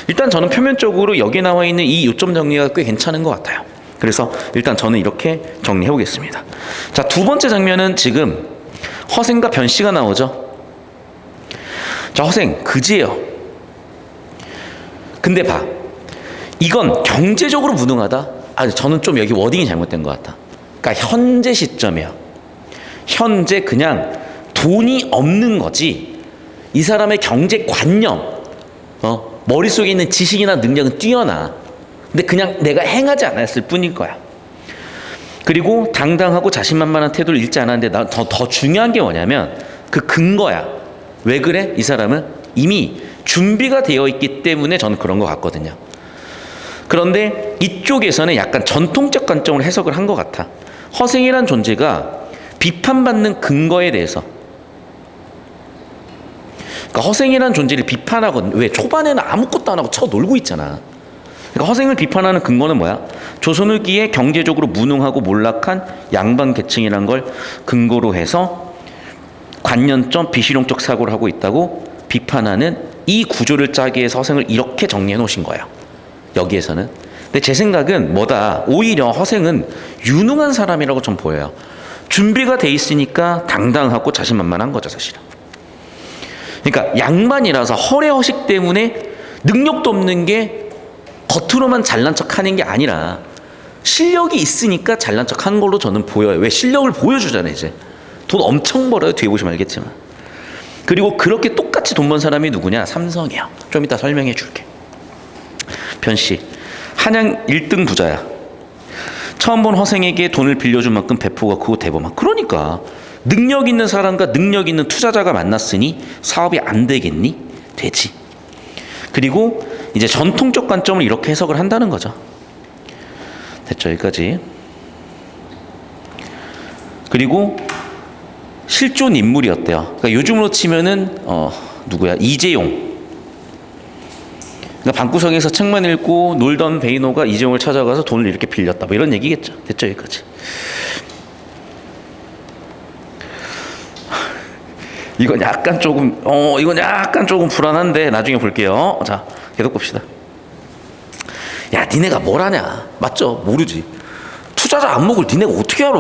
일단 저는 표면적으로 여기 나와 있는 이 요점 정리가 꽤 괜찮은 것 같아요. 그래서 일단 저는 이렇게 정리해 보겠습니다. 자, 두 번째 장면은 지금 허생과 변 씨가 나오죠. 자, 허생 그지예요. 근데 이건 경제적으로 무능하다. 저는 좀 여기 워딩이 잘못된 것 같다. 그러니까 현재 시점이야. 현재 그냥 돈이 없는 거지. 이 사람의 경제 관념, 머릿속에 있는 지식이나 능력은 뛰어나. 근데 그냥 내가 행하지 않았을 뿐일 거야. 그리고 당당하고 자신만만한 태도를 잃지 않았는데 더 중요한 게 뭐냐면 그 근거야. 왜 그래? 이 사람은 이미 준비가 되어 있기 때문에 저는 그런 것 같거든요. 그런데 이쪽에서는 약간 전통적 관점으로 해석을 한 것 같아. 허생이란 존재가 비판받는 근거에 대해서, 그러니까 허생이란 존재를 비판하고, 왜 초반에는 아무것도 안 하고 쳐놀고 있잖아. 그러니까 허생을 비판하는 근거는 뭐야? 조선 후기에 경제적으로 무능하고 몰락한 양반 계층이란 걸 근거로 해서 관념적 비실용적 사고를 하고 있다고 비판하는 이 구조를 짜기 위해서 허생을 이렇게 정리해 놓으신 거예요. 여기에서는. 근데 제 생각은 오히려 허생은 유능한 사람이라고 좀 보여요. 준비가 돼 있으니까 당당하고 자신만만한 거죠, 사실은. 그러니까 양반이라서 허례허식 때문에 능력도 없는 게 겉으로만 잘난 척하는 게 아니라 실력이 있으니까 잘난 척한 걸로 저는 보여요. 왜? 실력을 보여주잖아요. 이제 돈 엄청 벌어요. 뒤에 보시면 알겠지만. 그리고 그렇게 똑같이 돈 번 사람이 누구냐? 삼성이야. 좀 이따 설명해 줄게. 변씨 한양 1등 부자야. 처음 본 허생에게 돈을 빌려준 만큼 배포가 크고 대범한. 그러니까 능력 있는 사람과 능력 있는 투자자가 만났으니 사업이 안 되겠니? 되지. 그리고 이제 전통적 관점을 이렇게 해석을 한다는 거죠. 됐죠? 여기까지. 그리고 실존 인물이었대요. 그러니까 요즘으로 치면은 누구야? 이재용. 그러니까 방구석에서 책만 읽고 놀던 베이노가 이재용을 찾아가서 돈을 이렇게 빌렸다. 뭐 이런 얘기겠죠. 됐죠, 여기까지. 이건 약간 조금 불안한데 나중에 볼게요. 자, 계속 봅시다. 야, 니네가 뭘 아냐? 맞죠? 모르지. 투자자 안목을 니네가 어떻게 알아?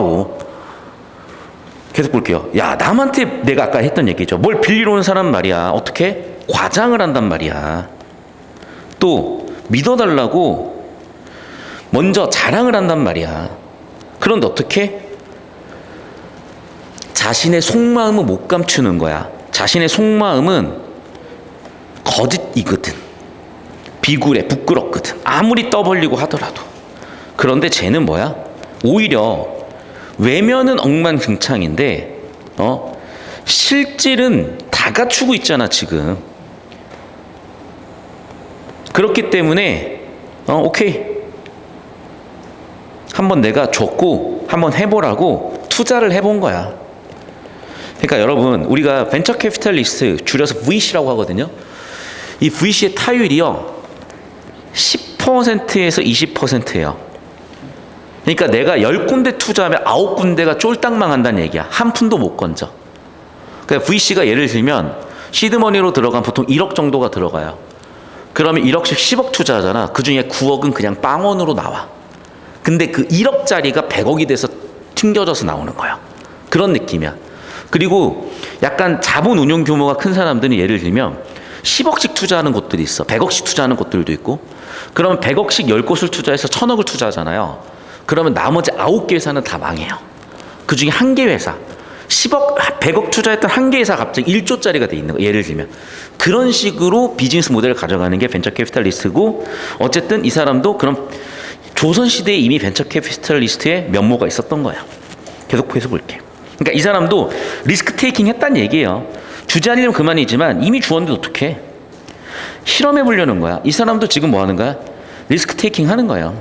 계속 볼게요. 야, 남한테 내가 아까 했던 얘기죠. 뭘 빌리러 온 사람 말이야. 어떻게? 과장을 한단 말이야. 또 믿어달라고 먼저 자랑을 한단 말이야. 그런데 어떻게? 자신의 속마음은 못 감추는 거야. 자신의 속마음은 거짓이거든. 비굴해, 부끄럽거든. 아무리 떠벌리고 하더라도. 그런데 쟤는 뭐야? 오히려 외면은 엉망진창인데 실질은 다 갖추고 있잖아 지금. 그렇기 때문에 오케이, 한번 내가 줬고 한번 해보라고 투자를 해본 거야. 그러니까 여러분, 우리가 벤처 캐피탈리스트, 줄여서 VC라고 하거든요. 이 VC의 타율이요 10%에서 20%예요. 그러니까 내가 10군데 투자하면 9군데가 쫄딱 망한다는 얘기야. 한 푼도 못 건져. 그러니까 VC가 예를 들면 시드머니로 들어간 보통 1억 정도가 들어가요. 그러면 1억씩 10억 투자하잖아. 그 중에 9억은 그냥 빵원으로 나와. 근데 그 1억짜리가 100억이 돼서 튕겨져서 나오는 거야. 그런 느낌이야. 그리고 약간 자본 운용 규모가 큰 사람들은 예를 들면 10억씩 투자하는 곳들이 있어. 100억씩 투자하는 곳들도 있고. 그러면 100억씩 10곳을 투자해서 1000억을 투자하잖아요. 그러면 나머지 9개 회사는 다 망해요. 그 중에 한 개 회사, 100억 투자했던 한 개 회사 갑자기 1조짜리가 돼 있는 거. 예를 들면 그런 식으로 비즈니스 모델을 가져가는 게 벤처 캐피탈리스트고, 어쨌든 이 사람도 그런 조선시대에 이미 벤처 캐피탈리스트의 면모가 있었던 거야. 계속해서 볼게. 그러니까 이 사람도 리스크 테이킹 했다는 얘기예요. 주지 않으려면 그만이지만 이미 주었는데 어떡해. 실험해 보려는 거야. 이 사람도 지금 뭐 하는 거야? 리스크 테이킹 하는 거예요.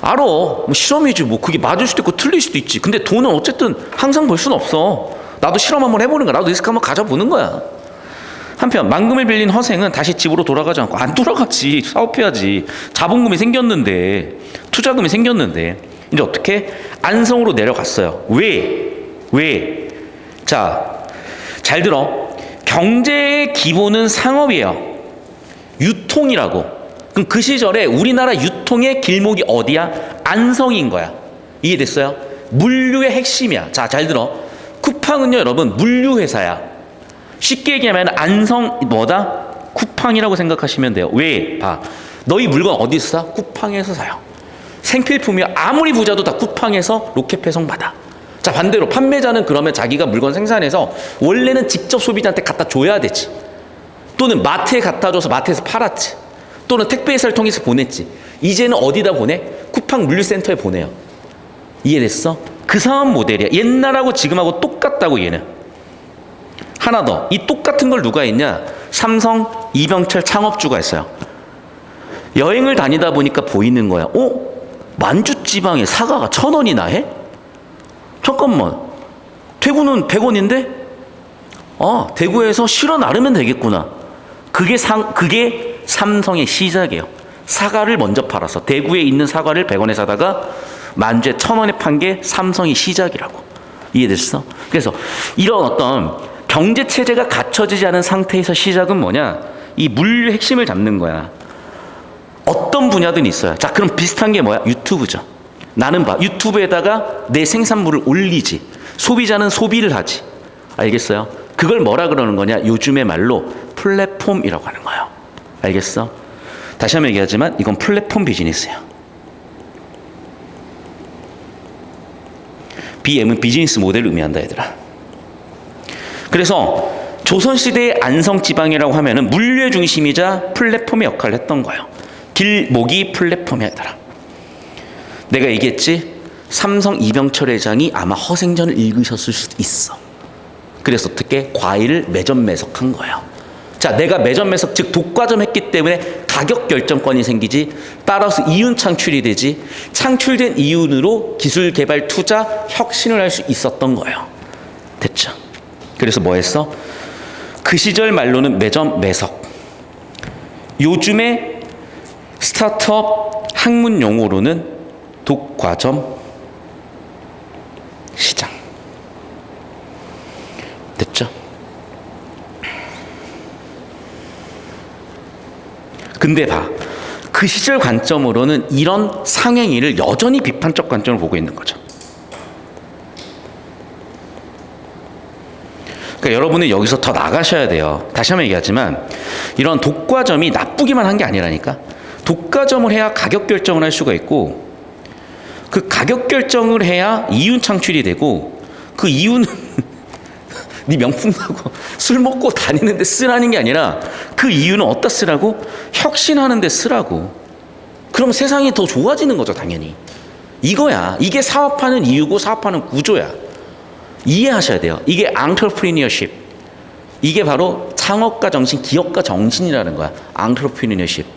알아. 뭐 실험이지. 뭐 그게 맞을 수도 있고 틀릴 수도 있지. 근데 돈은 어쨌든 항상 벌 수는 없어. 나도 실험 한번 해보는 거야. 나도 리스크 한번 가져보는 거야. 한편 만금을 빌린 허생은 다시 집으로 돌아가지 않고, 안 돌아갔지. 사업해야지. 자본금이 생겼는데, 투자금이 생겼는데. 이제 어떻게? 안성으로 내려갔어요. 왜? 자, 잘 들어. 경제의 기본은 상업이에요. 유통이라고. 그럼 그 시절에 우리나라 유통의 길목이 어디야? 안성인 거야. 이해됐어요? 물류의 핵심이야. 자, 잘 들어. 쿠팡은요, 여러분, 물류 회사야. 쉽게 얘기하면 안성 뭐다? 쿠팡이라고 생각하시면 돼요. 왜? 봐. 너희 물건 어디서 사? 쿠팡에서 사요. 생필품이야. 아무리 부자도 다 쿠팡에서 로켓 배송 받아. 자, 반대로 판매자는 그러면 자기가 물건 생산해서 원래는 직접 소비자한테 갖다 줘야 되지. 또는 마트에 갖다 줘서 마트에서 팔았지. 또는 택배회사를 통해서 보냈지. 이제는 어디다 보내? 쿠팡 물류센터에 보내요. 이해됐어? 그 사업 모델이야. 옛날하고 지금하고 똑같다고. 얘는 하나 더, 이 똑같은 걸 누가 했냐? 삼성, 이병철 창업주가 있어요. 여행을 다니다 보니까 보이는 거야. 만주 지방에 사과가 1,000원이나 해? 잠깐만, 대구는 100원인데? 대구에서 실어 나르면 되겠구나. 그게 삼성의 시작이에요. 사과를 먼저 팔아서 대구에 있는 사과를 100원에 사다가 만주에 1,000원에 판 게 삼성의 시작이라고. 이해됐어? 그래서 이런 어떤 경제 체제가 갖춰지지 않은 상태에서 시작은 뭐냐? 이 물류 핵심을 잡는 거야. 어떤 분야든 있어요. 자, 그럼 비슷한 게 뭐야? 유튜브죠. 나는 봐, 유튜브에다가 내 생산물을 올리지. 소비자는 소비를 하지. 알겠어요? 그걸 뭐라 그러는 거냐? 요즘의 말로 플랫폼이라고 하는 거예요. 알겠어? 다시 한번 얘기하지만 이건 플랫폼 비즈니스야. BM은 비즈니스 모델을 의미한다, 얘들아. 그래서 조선시대의 안성지방이라고 하면은 물류의 중심이자 플랫폼의 역할을 했던 거예요. 길목이 플랫폼이야, 얘들아. 내가 얘기했지? 삼성 이병철 회장이 아마 허생전을 읽으셨을 수도 있어. 그래서 어떻게? 과일을 매점 매석한 거예요. 자, 내가 매점 매석, 즉 독과점 했기 때문에 가격 결정권이 생기지. 따라서 이윤 창출이 되지. 창출된 이윤으로 기술 개발, 투자, 혁신을 할 수 있었던 거예요. 됐죠? 그래서 뭐 했어? 그 시절 말로는 매점 매석. 요즘에 스타트업 학문 용어로는 독과점 시장. 됐죠? 근데 그 시절 관점으로는 이런 상행위를 여전히 비판적 관점을 보고 있는 거죠. 그러니까 여러분은 여기서 더 나가셔야 돼요. 다시 한번 얘기하지만 이런 독과점이 나쁘기만 한 게 아니라니까. 독과점을 해야 가격 결정을 할 수가 있고, 그 가격 결정을 해야 이윤 창출이 되고, 그 이윤은 네 명품 사고 술 먹고 다니는데 쓰라는 게 아니라 그 이유는 어디다 쓰라고? 혁신하는 데 쓰라고. 그럼 세상이 더 좋아지는 거죠, 당연히. 이거야. 이게 사업하는 이유고 사업하는 구조야. 이해하셔야 돼요. 이게 entrepreneurship. 이게 바로 창업가 정신, 기업가 정신이라는 거야. entrepreneurship.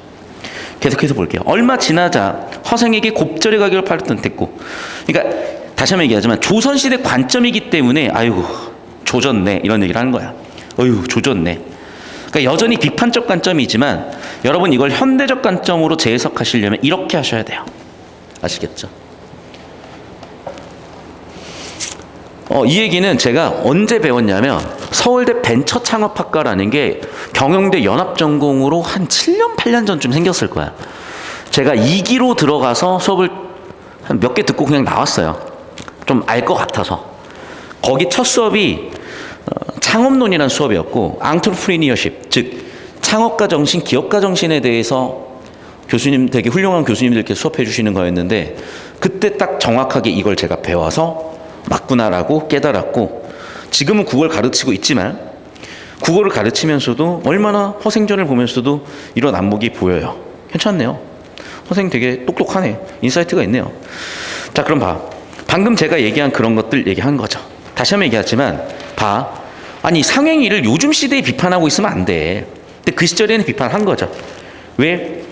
계속해서 볼게요. 얼마 지나자 허생에게 곱절의 가격을 팔았던 됐고. 그러니까 다시 한번 얘기하지만 조선시대 관점이기 때문에 아이고 조졌네 이런 얘기를 하는 거야. 어휴 조졌네. 그러니까 여전히 비판적 관점이지만 여러분 이걸 현대적 관점으로 재해석하시려면 이렇게 하셔야 돼요. 아시겠죠? 이 얘기는 제가 언제 배웠냐면 서울대 벤처창업학과라는 게 경영대 연합전공으로 한 7년 8년 전쯤 생겼을 거야. 제가 2기로 들어가서 수업을 한 몇 개 듣고 그냥 나왔어요. 좀 알 것 같아서. 거기 첫 수업이 창업론이라는 수업이었고 entrepreneurship, 즉 창업가 정신, 기업가 정신에 대해서 교수님, 되게 훌륭한 교수님들께 수업해 주시는 거였는데 그때 딱 정확하게 이걸 제가 배워서 맞구나라고 깨달았고, 지금은 국어를 가르치고 있지만 국어를 가르치면서도 얼마나 허생전을 보면서도 이런 안목이 보여요. 괜찮네요. 허생 되게 똑똑하네. 인사이트가 있네요. 자, 그럼 방금 제가 얘기한 그런 것들 얘기한 거죠. 다시 한번 얘기하지만 아니 상행위를 요즘 시대에 비판하고 있으면 안 돼. 근데 그 시절에는 비판한 거죠. 왜?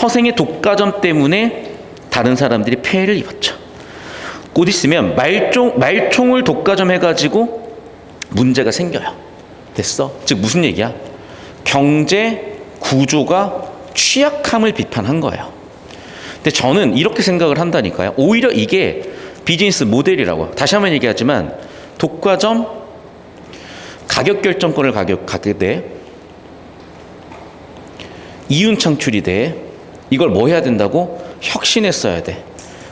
허생의 독과점 때문에 다른 사람들이 폐해를 입었죠. 곧 있으면 말총을 독과점 해가지고 문제가 생겨요. 됐어? 즉 무슨 얘기야? 경제 구조가 취약함을 비판한 거예요. 근데 저는 이렇게 생각을 한다니까요. 오히려 이게 비즈니스 모델이라고. 다시 한번 얘기하지만 독과점, 가격 결정권을 갖게 돼, 이윤 창출이 돼. 이걸 뭐 해야 된다고? 혁신했어야 돼.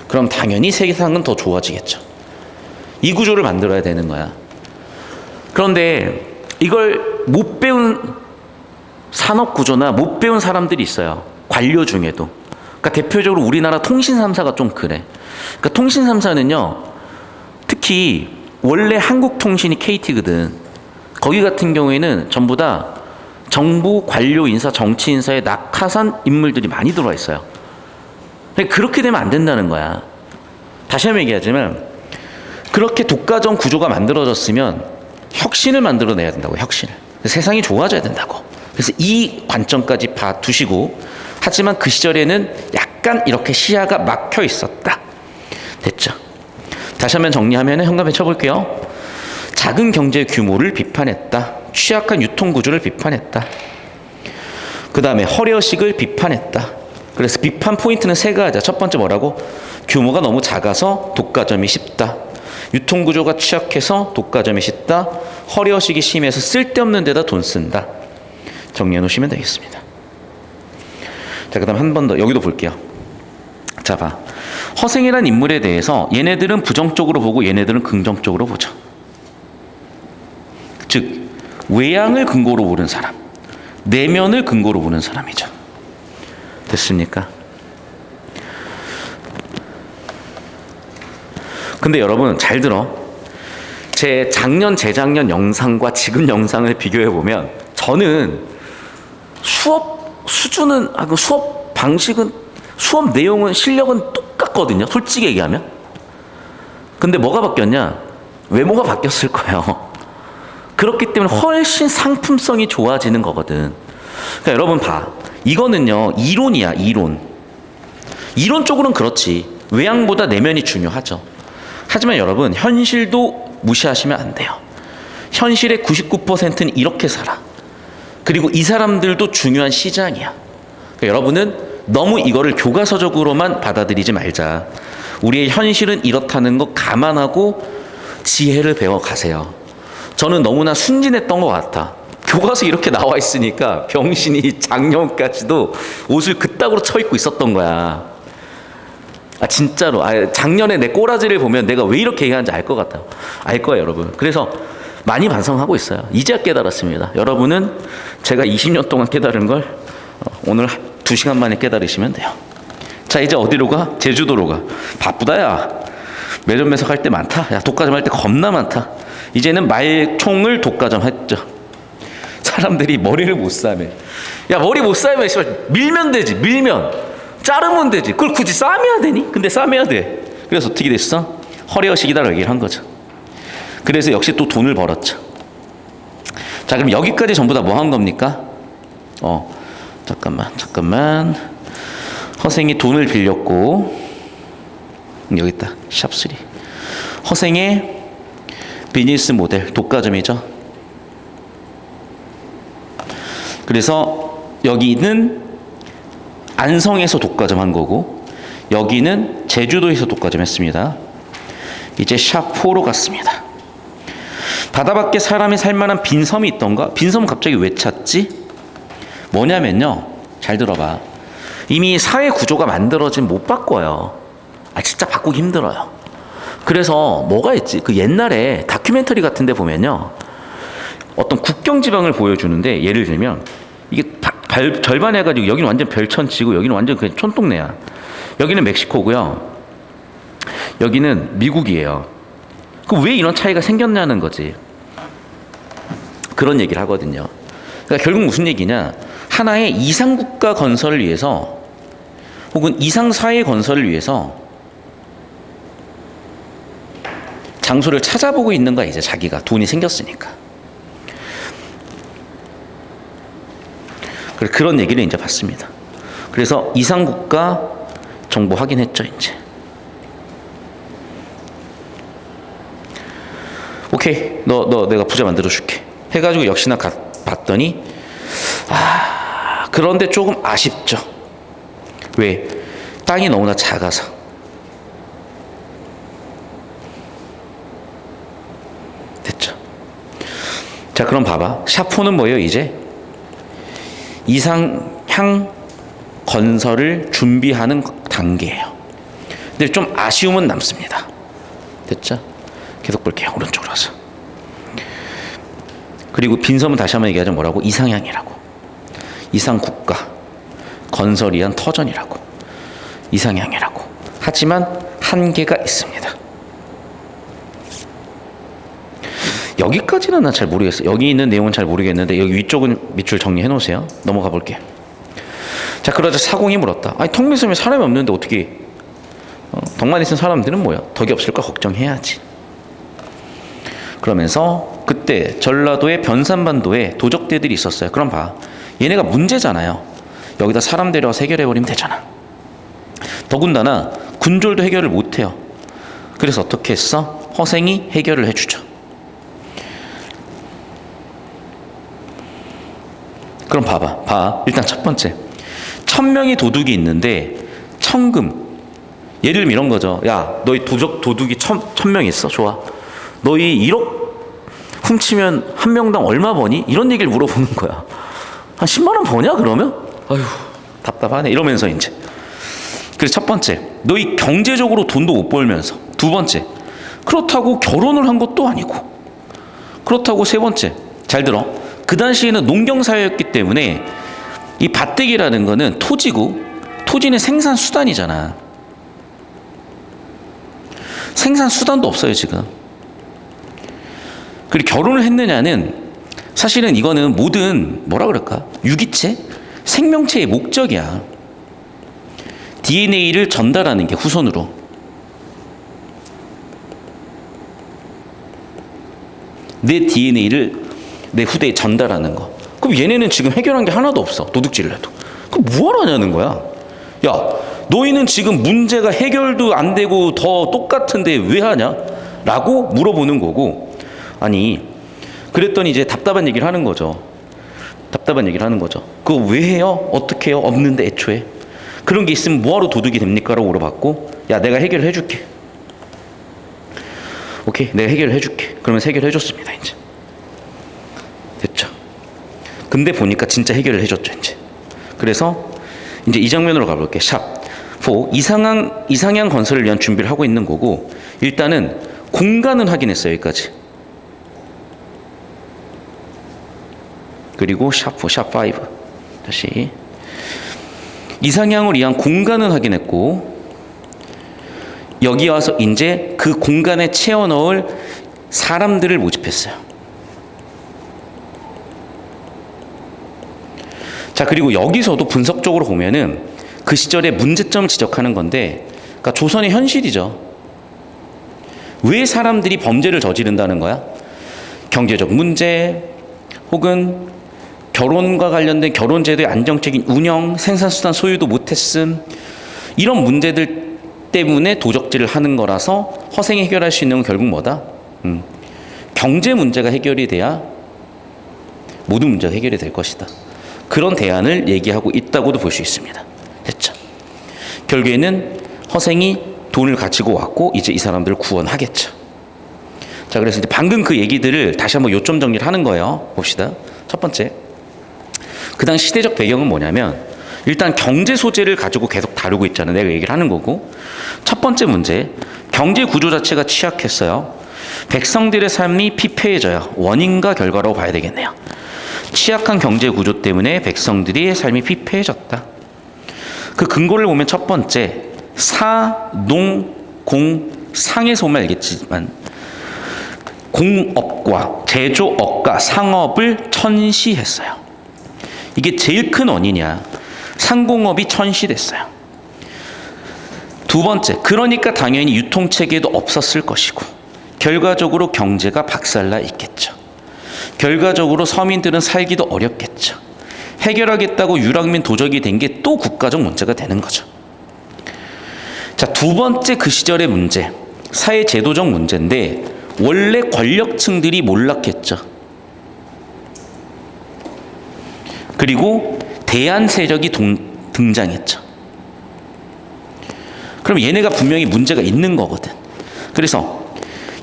그럼 당연히 세상은 더 좋아지겠죠. 이 구조를 만들어야 되는 거야. 그런데 이걸 못 배운 산업 구조나 못 배운 사람들이 있어요. 관료 중에도. 그러니까 대표적으로 우리나라 통신 3사가 좀 그래. 그러니까 통신 3사는요. 특히 원래 한국통신이 KT거든. 거기 같은 경우에는 전부 다 정부 관료 인사, 정치 인사에 낙하산 인물들이 많이 들어와 있어요. 그렇게 되면 안 된다는 거야. 다시 한번 얘기하지만 그렇게 독과점 구조가 만들어졌으면 혁신을 만들어내야 된다고. 혁신을. 세상이 좋아져야 된다고. 그래서 이 관점까지 봐두시고, 하지만 그 시절에는 약간 이렇게 시야가 막혀 있었다. 됐죠? 다시 한번 정리하면 현관에 쳐볼게요. 작은 경제 규모를 비판했다. 취약한 유통 구조를 비판했다. 그 다음에 허례허식을 비판했다. 그래서 비판 포인트는 세 가지야. 첫 번째 뭐라고? 규모가 너무 작아서 독과점이 쉽다. 유통구조가 취약해서 독과점이 쉽다. 허례허식이 심해서 쓸데없는 데다 돈 쓴다. 정리해 놓으시면 되겠습니다. 자, 그 다음 한 번 더 여기도 볼게요. 자, 허생이란 인물에 대해서 얘네들은 부정적으로 보고 얘네들은 긍정적으로 보죠. 즉 외양을 근거로 보는 사람, 내면을 근거로 보는 사람이죠. 됐습니까? 근데 여러분 잘 들어. 제 작년, 재작년 영상과 지금 영상을 비교해 보면 저는 수업 수준은 하고 수업 방식은, 수업 내용은, 실력은 똑같거든요. 솔직히 얘기하면. 근데 뭐가 바뀌었냐? 외모가 바뀌었을 거예요. 그렇기 때문에 훨씬 상품성이 좋아지는 거거든. 그러니까 여러분 이거는요 이론이야. 이론적으로는 그렇지. 외양보다 내면이 중요하죠. 하지만 여러분 현실도 무시하시면 안 돼요. 현실의 99%는 이렇게 살아. 그리고 이 사람들도 중요한 시장이야. 그러니까 여러분은 너무 이거를 교과서적으로만 받아들이지 말자. 우리의 현실은 이렇다는 거 감안하고 지혜를 배워가세요. 저는 너무나 순진했던 것 같아. 교과서 이렇게 나와 있으니까 병신이 작년까지도 옷을 그따구로 쳐입고 있었던 거야. 진짜로. 작년에 내 꼬라지를 보면 내가 왜 이렇게 얘기하는지 알 것 같아요. 알 거예요, 여러분. 그래서 많이 반성하고 있어요. 이제야 깨달았습니다. 여러분은 제가 20년 동안 깨달은 걸 오늘 2시간 만에 깨달으시면 돼요. 자, 이제 어디로 가? 제주도로 가. 바쁘다, 야. 매점 매석할 때 많다. 야, 독과점 할 때 겁나 많다. 이제는 말총을 독과점 했죠. 사람들이 머리를 못 싸매. 야, 머리 못 싸매면 밀면 되지. 밀면. 자르면 되지. 그걸 굳이 싸매야 되니? 근데 싸매야 돼. 그래서 어떻게 됐어? 허례허식이다라고 얘기를 한 거죠. 그래서 역시 또 돈을 벌었죠. 자, 그럼 여기까지 전부 다 뭐 한 겁니까? 잠깐만. 허생이 돈을 빌렸고, 여기 있다. 샵3. 허생의 비즈니스 모델, 독과점이죠. 그래서 여기는 안성에서 독과점 한 거고, 여기는 제주도에서 독과점 했습니다. 이제 샵4로 갔습니다. 바다밖에 사람이 살만한 빈섬이 있던가? 빈섬은 갑자기 왜 찾지? 뭐냐면요, 잘 들어봐. 이미 사회 구조가 만들어진 못 바꿔요. 진짜 바꾸기 힘들어요. 그래서 뭐가 있지? 그 옛날에 다큐멘터리 같은 데 보면요, 어떤 국경 지방을 보여주는데, 예를 들면 이게 절반 해가지고 여기는 완전 별천지고 여기는 완전 그냥 촌동네야. 여기는 멕시코고요, 여기는 미국이에요. 그럼 왜 이런 차이가 생겼냐는 거지. 그런 얘기를 하거든요. 그러니까 결국 무슨 얘기냐, 하나의 이상국가 건설을 위해서 혹은 이상사회 건설을 위해서 장소를 찾아보고 있는 거야. 이제 자기가 돈이 생겼으니까. 그런 얘기를 이제 봤습니다. 그래서 이상국가 정보 확인했죠. 이제 오케이, 너 내가 부자 만들어줄게 해가지고 역시나 봤더니 그런데 조금 아쉽죠. 왜? 땅이 너무나 작아서. 됐죠. 자, 그럼 봐봐. 샵4는 뭐예요? 이제 이상향 건설을 준비하는 단계예요. 근데 좀 아쉬움은 남습니다. 됐죠? 계속 볼게요. 오른쪽으로 와서. 그리고 빈섬은 다시 한번 얘기하자면 뭐라고? 이상향이라고. 이상국가 건설 위한 터전이라고. 이상향이라고. 하지만 한계가 있습니다. 여기까지는 난 잘 모르겠어요. 여기 있는 내용은 잘 모르겠는데 여기 위쪽은 밑줄 정리해 놓으세요. 넘어가 볼게요. 자, 그러자 사공이 물었다. 턱밑섬에 사람이 없는데 어떻게 덕만 있는 사람들은 뭐야? 덕이 없을까 걱정해야지. 그러면서 그때 전라도의 변산반도에 도적대들이 있었어요. 그럼 봐. 얘네가 문제잖아요. 여기다 사람 데려와서 해결해버리면 되잖아. 더군다나 군졸도 해결을 못해요. 그래서 어떻게 했어? 허생이 해결을 해주죠. 그럼 봐. 일단 첫 번째, 1000명의 도둑이 있는데 천금. 예를 들면 이런 거죠. 야, 너희 도둑이 1000명 있어? 좋아. 너희 1억 훔치면 한 명당 얼마 버니? 이런 얘기를 물어보는 거야. 한 10만 원 버냐 그러면? 아휴, 답답하네. 이러면서 이제. 그래서 첫 번째, 너희 경제적으로 돈도 못 벌면서. 두 번째, 그렇다고 결혼을 한 것도 아니고. 그렇다고 세 번째, 잘 들어. 그 당시에는 농경사회였기 때문에 이 밭대기라는 거는 토지고, 토지는 생산 수단이잖아. 생산 수단도 없어요 지금. 그리고 결혼을 했느냐는 사실은 이거는 모든 뭐라 그럴까? 유기체? 생명체의 목적이야. DNA를 전달하는 게 후손으로. 내 DNA를 내 후대에 전달하는 거. 그럼 얘네는 지금 해결한 게 하나도 없어. 도둑질을 해도. 그럼 뭐 하냐는 거야. 야, 너희는 지금 문제가 해결도 안 되고 더 똑같은데 왜 하냐? 라고 물어보는 거고. 아니, 그랬더니 이제 답답한 얘기를 하는 거죠. 답답한 얘기를 하는 거죠. 그거 왜 해요? 어떻게 해요? 없는데 애초에. 그런 게 있으면 뭐하러 도둑이 됩니까? 라고 물어봤고, 야, 내가 해결해 줄게. 오케이, 내가 해결해 줄게. 그러면 해결해 줬습니다. 이제 됐죠. 근데 보니까 진짜 해결을 해줬죠. 이제 그래서 이제 이 장면으로 가볼게. 샵 4, 이상향 건설을 위한 준비를 하고 있는 거고, 일단은 공간은 확인했어요. 여기까지. 그리고 샵 4, 샵 5 다시 이상향을 위한 공간은 확인했고, 여기 와서 이제 그 공간에 채워 넣을 사람들을 모집했어요. 자, 그리고 여기서도 분석적으로 보면은 그 시절의 문제점을 지적하는 건데, 그러니까 조선의 현실이죠. 왜 사람들이 범죄를 저지른다는 거야? 경제적 문제, 혹은 결혼과 관련된 결혼제도의 안정적인 운영, 생산수단 소유도 못했음, 이런 문제들 때문에 도적질을 하는 거라서 허생이 해결할 수 있는 건 결국 뭐다? 경제 문제가 해결이 돼야 모든 문제가 해결이 될 것이다. 그런 대안을 얘기하고 있다고도 볼 수 있습니다. 됐죠? 결국에는 허생이 돈을 가지고 왔고, 이제 이 사람들을 구원하겠죠. 자, 그래서 이제 방금 그 얘기들을 다시 한번 요점 정리를 하는 거예요. 봅시다. 첫 번째, 그 당시 시대적 배경은 뭐냐면, 일단 경제 소재를 가지고 계속 다루고 있잖아요. 내가 얘기를 하는 거고, 첫 번째 문제, 경제 구조 자체가 취약했어요. 백성들의 삶이 피폐해져요. 원인과 결과라고 봐야 되겠네요. 취약한 경제 구조 때문에 백성들의 삶이 피폐해졌다. 그 근거를 보면 첫 번째, 사, 농, 공, 상에서 보면 알겠지만 공업과 제조업과 상업을 천시했어요. 이게 제일 큰 원인이야. 상공업이 천시됐어요. 두 번째, 그러니까 당연히 유통체계도 없었을 것이고, 결과적으로 경제가 박살나 있겠죠. 결과적으로 서민들은 살기도 어렵겠죠. 해결하겠다고 유랑민 도적이 된 게 또 국가적 문제가 되는 거죠. 자, 두 번째 그 시절의 문제, 사회 제도적 문제인데, 원래 권력층들이 몰락했죠. 그리고 대안 세력이 등장했죠. 그럼 얘네가 분명히 문제가 있는 거거든. 그래서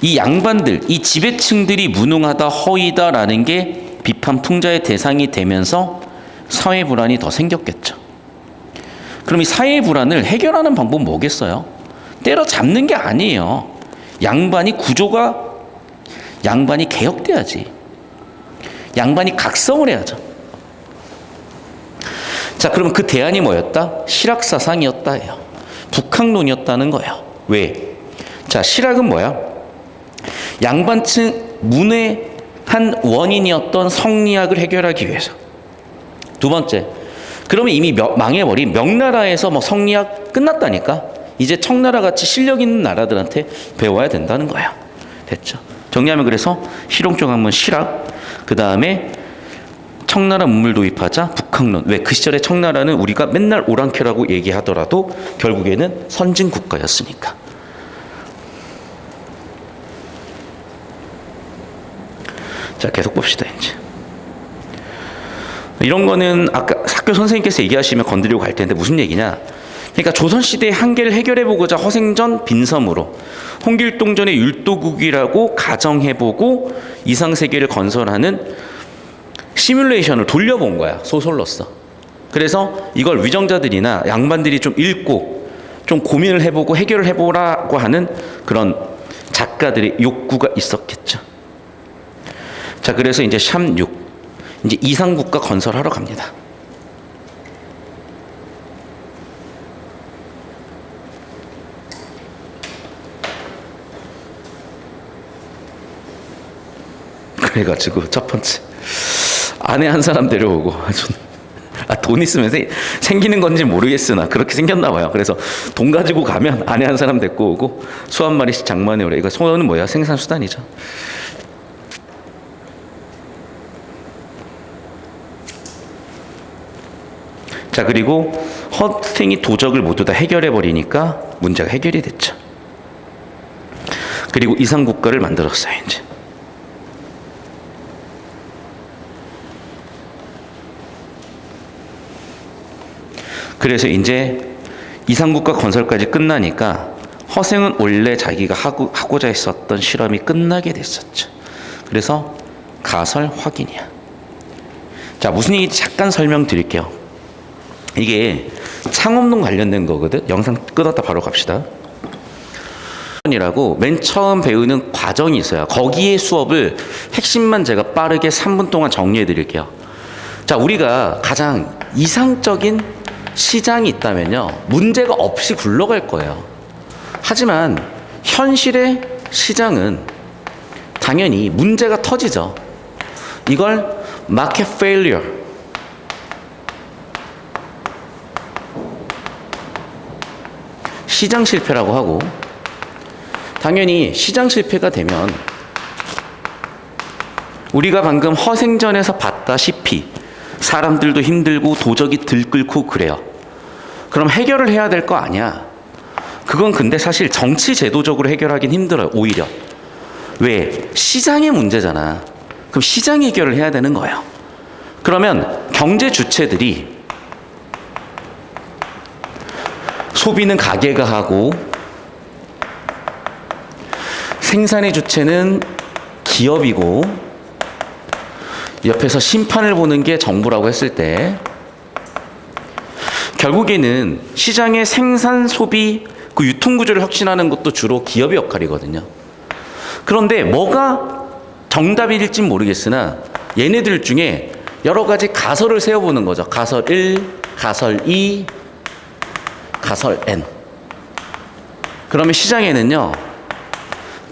이 양반들, 이 지배층들이 무능하다, 허위다라는 게 비판 풍자의 대상이 되면서 사회 불안이 더 생겼겠죠. 그럼 이 사회 불안을 해결하는 방법은 뭐겠어요? 때려잡는 게 아니에요. 양반이 개혁돼야지. 양반이 각성을 해야죠. 자, 그러면 그 대안이 뭐였다? 실학사상이었다 해요. 북학론이었다는 거예요. 왜? 자, 실학은 뭐야? 양반층 문외한 원인이었던 성리학을 해결하기 위해서. 두 번째, 그러면 이미 망해버린 명나라에서 뭐 성리학 끝났다니까? 이제 청나라 같이 실력 있는 나라들한테 배워야 된다는 거야. 됐죠? 정리하면 그래서 실용적 학문 실학, 그 다음에 청나라 문물 도입하자 북학론. 왜? 그 시절에 청나라는 우리가 맨날 오랑캐라고 얘기하더라도 결국에는 선진 국가였으니까. 자, 계속 봅시다. 이제 이런 거는 아까 학교 선생님께서 얘기하시면 건드리고 갈 텐데 무슨 얘기냐? 그러니까 조선시대의 한계를 해결해보고자 허생전 빈섬으로 홍길동전의 율도국이라고 가정해보고 이상세계를 건설하는 시뮬레이션을 돌려본 거야, 소설로서. 그래서 이걸 위정자들이나 양반들이 좀 읽고 좀 고민을 해보고 해결을 해보라고 하는 그런 작가들의 욕구가 있었겠죠. 자, 그래서 이제 샵 6, 이제 이상국가 건설하러 갑니다. 그래가지고 첫 번째, 아내 한 사람 데려오고, 돈 있으면 생기는 건지 모르겠으나 그렇게 생겼나 봐요. 그래서 돈 가지고 가면 아내 한 사람 데리고 오고 소 한 마리씩 장만해 오래. 이거 소는 뭐야? 생산수단이죠. 자, 그리고 허생이 도적을 모두 다 해결해 버리니까 문제가 해결이 됐죠. 그리고 이상국가를 만들었어요. 이제 그래서 이제 이상국과 건설까지 끝나니까 허생은 원래 자기가 하고자 했었던 실험이 끝나게 됐었죠. 그래서 가설 확인이야. 자, 무슨 얘기인지 잠깐 설명드릴게요. 이게 창업론 관련된 거거든. 영상 끊었다 바로 갑시다. 이라고 맨 처음 배우는 과정이 있어요. 거기에 수업을 핵심만 제가 빠르게 3분 동안 정리해 드릴게요. 자, 우리가 가장 이상적인 시장이 있다면요, 문제가 없이 굴러갈 거예요. 하지만 현실의 시장은 당연히 문제가 터지죠. 이걸 마켓 페일리어, 시장 실패라고 하고, 당연히 시장 실패가 되면 우리가 방금 허생전에서 봤다시피 사람들도 힘들고 도적이 들끓고 그래요. 그럼 해결을 해야 될 거 아니야. 그건 근데 사실 정치 제도적으로 해결하긴 힘들어요. 오히려. 왜? 시장의 문제잖아. 그럼 시장 해결을 해야 되는 거예요. 그러면 경제 주체들이, 소비는 가게가 하고 생산의 주체는 기업이고 옆에서 심판을 보는 게 정부라고 했을 때, 결국에는 시장의 생산, 소비, 그 유통 구조를 혁신하는 것도 주로 기업의 역할이거든요. 그런데 뭐가 정답일진 모르겠으나 얘네들 중에 여러 가지 가설을 세워보는 거죠. 가설 1, 가설 2, 가설 N. 그러면 시장에는요,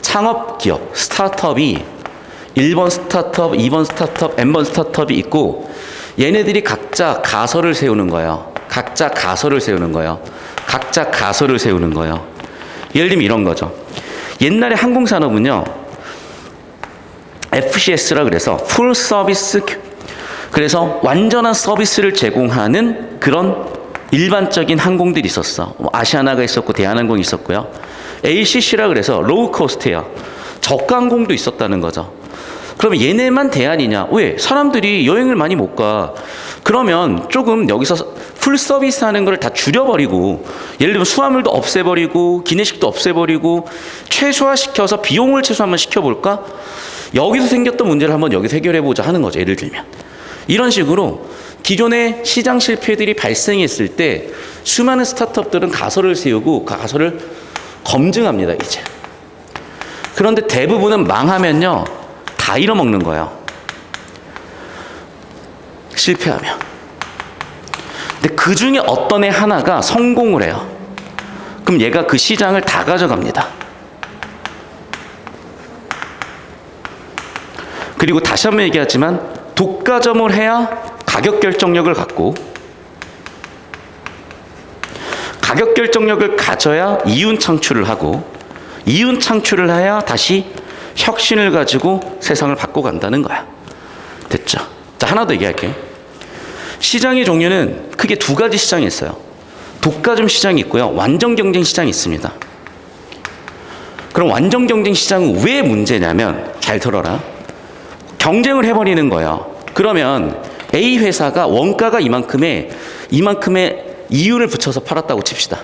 창업 기업, 스타트업이 1번 스타트업, 2번 스타트업, N번 스타트업이 있고, 얘네들이 각자 가설을 세우는 거예요. 각자 가설을 세우는 거예요. 각자 가설을 세우는 거예요. 예를 들면 이런 거죠. 옛날에 항공산업은요, FCS라 그래서 풀 서비스, 그래서 완전한 서비스를 제공하는 그런 일반적인 항공들이 있었어. 아시아나가 있었고 대한항공이 있었고요. LCC라 그래서 로우 코스트예요. 저가 항공도 있었다는 거죠. 그러면 얘네만 대안이냐? 왜? 사람들이 여행을 많이 못 가. 그러면 조금 여기서 풀 서비스 하는 걸 다 줄여버리고, 예를 들면 수화물도 없애버리고 기내식도 없애버리고 최소화시켜서 비용을 최소 한번 시켜볼까? 여기서 생겼던 문제를 한번 여기서 해결해보자 하는 거죠. 예를 들면 이런 식으로 기존의 시장 실패들이 발생했을 때 수많은 스타트업들은 가설을 세우고 그 가설을 검증합니다. 이제. 그런데 대부분은 망하면요, 다 잃어먹는 거예요. 실패하면. 근데 그 중에 어떤 애 하나가 성공을 해요. 그럼 얘가 그 시장을 다 가져갑니다. 그리고 다시 한번 얘기하지만 독과점을 해야 가격 결정력을 갖고, 가격 결정력을 가져야 이윤 창출을 하고, 이윤 창출을 해야 다시 혁신을 가지고 세상을 바꿔간다는 거야. 됐죠? 자, 하나 더 얘기할게. 시장의 종류는 크게 두 가지 시장이 있어요. 독과점 시장이 있고요, 완전 경쟁 시장이 있습니다. 그럼 완전 경쟁 시장은 왜 문제냐면, 잘 들어라. 경쟁을 해버리는 거예요. 그러면 A 회사가 원가가 이만큼의 이윤을 붙여서 팔았다고 칩시다.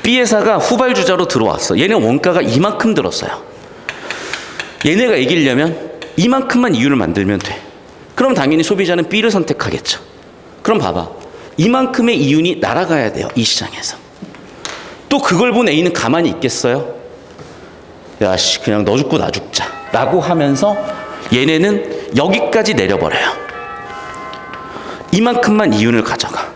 B 회사가 후발주자로 들어왔어. 얘는 원가가 이만큼 들었어요. 얘네가 이기려면 이만큼만 이윤을 만들면 돼. 그럼 당연히 소비자는 B를 선택하겠죠. 그럼 봐봐. 이만큼의 이윤이 날아가야 돼요. 이 시장에서. 또 그걸 본 A는 가만히 있겠어요? 야, 씨, 그냥 너 죽고 나 죽자 라고 하면서 얘네는 여기까지 내려버려요. 이만큼만 이윤을 가져가.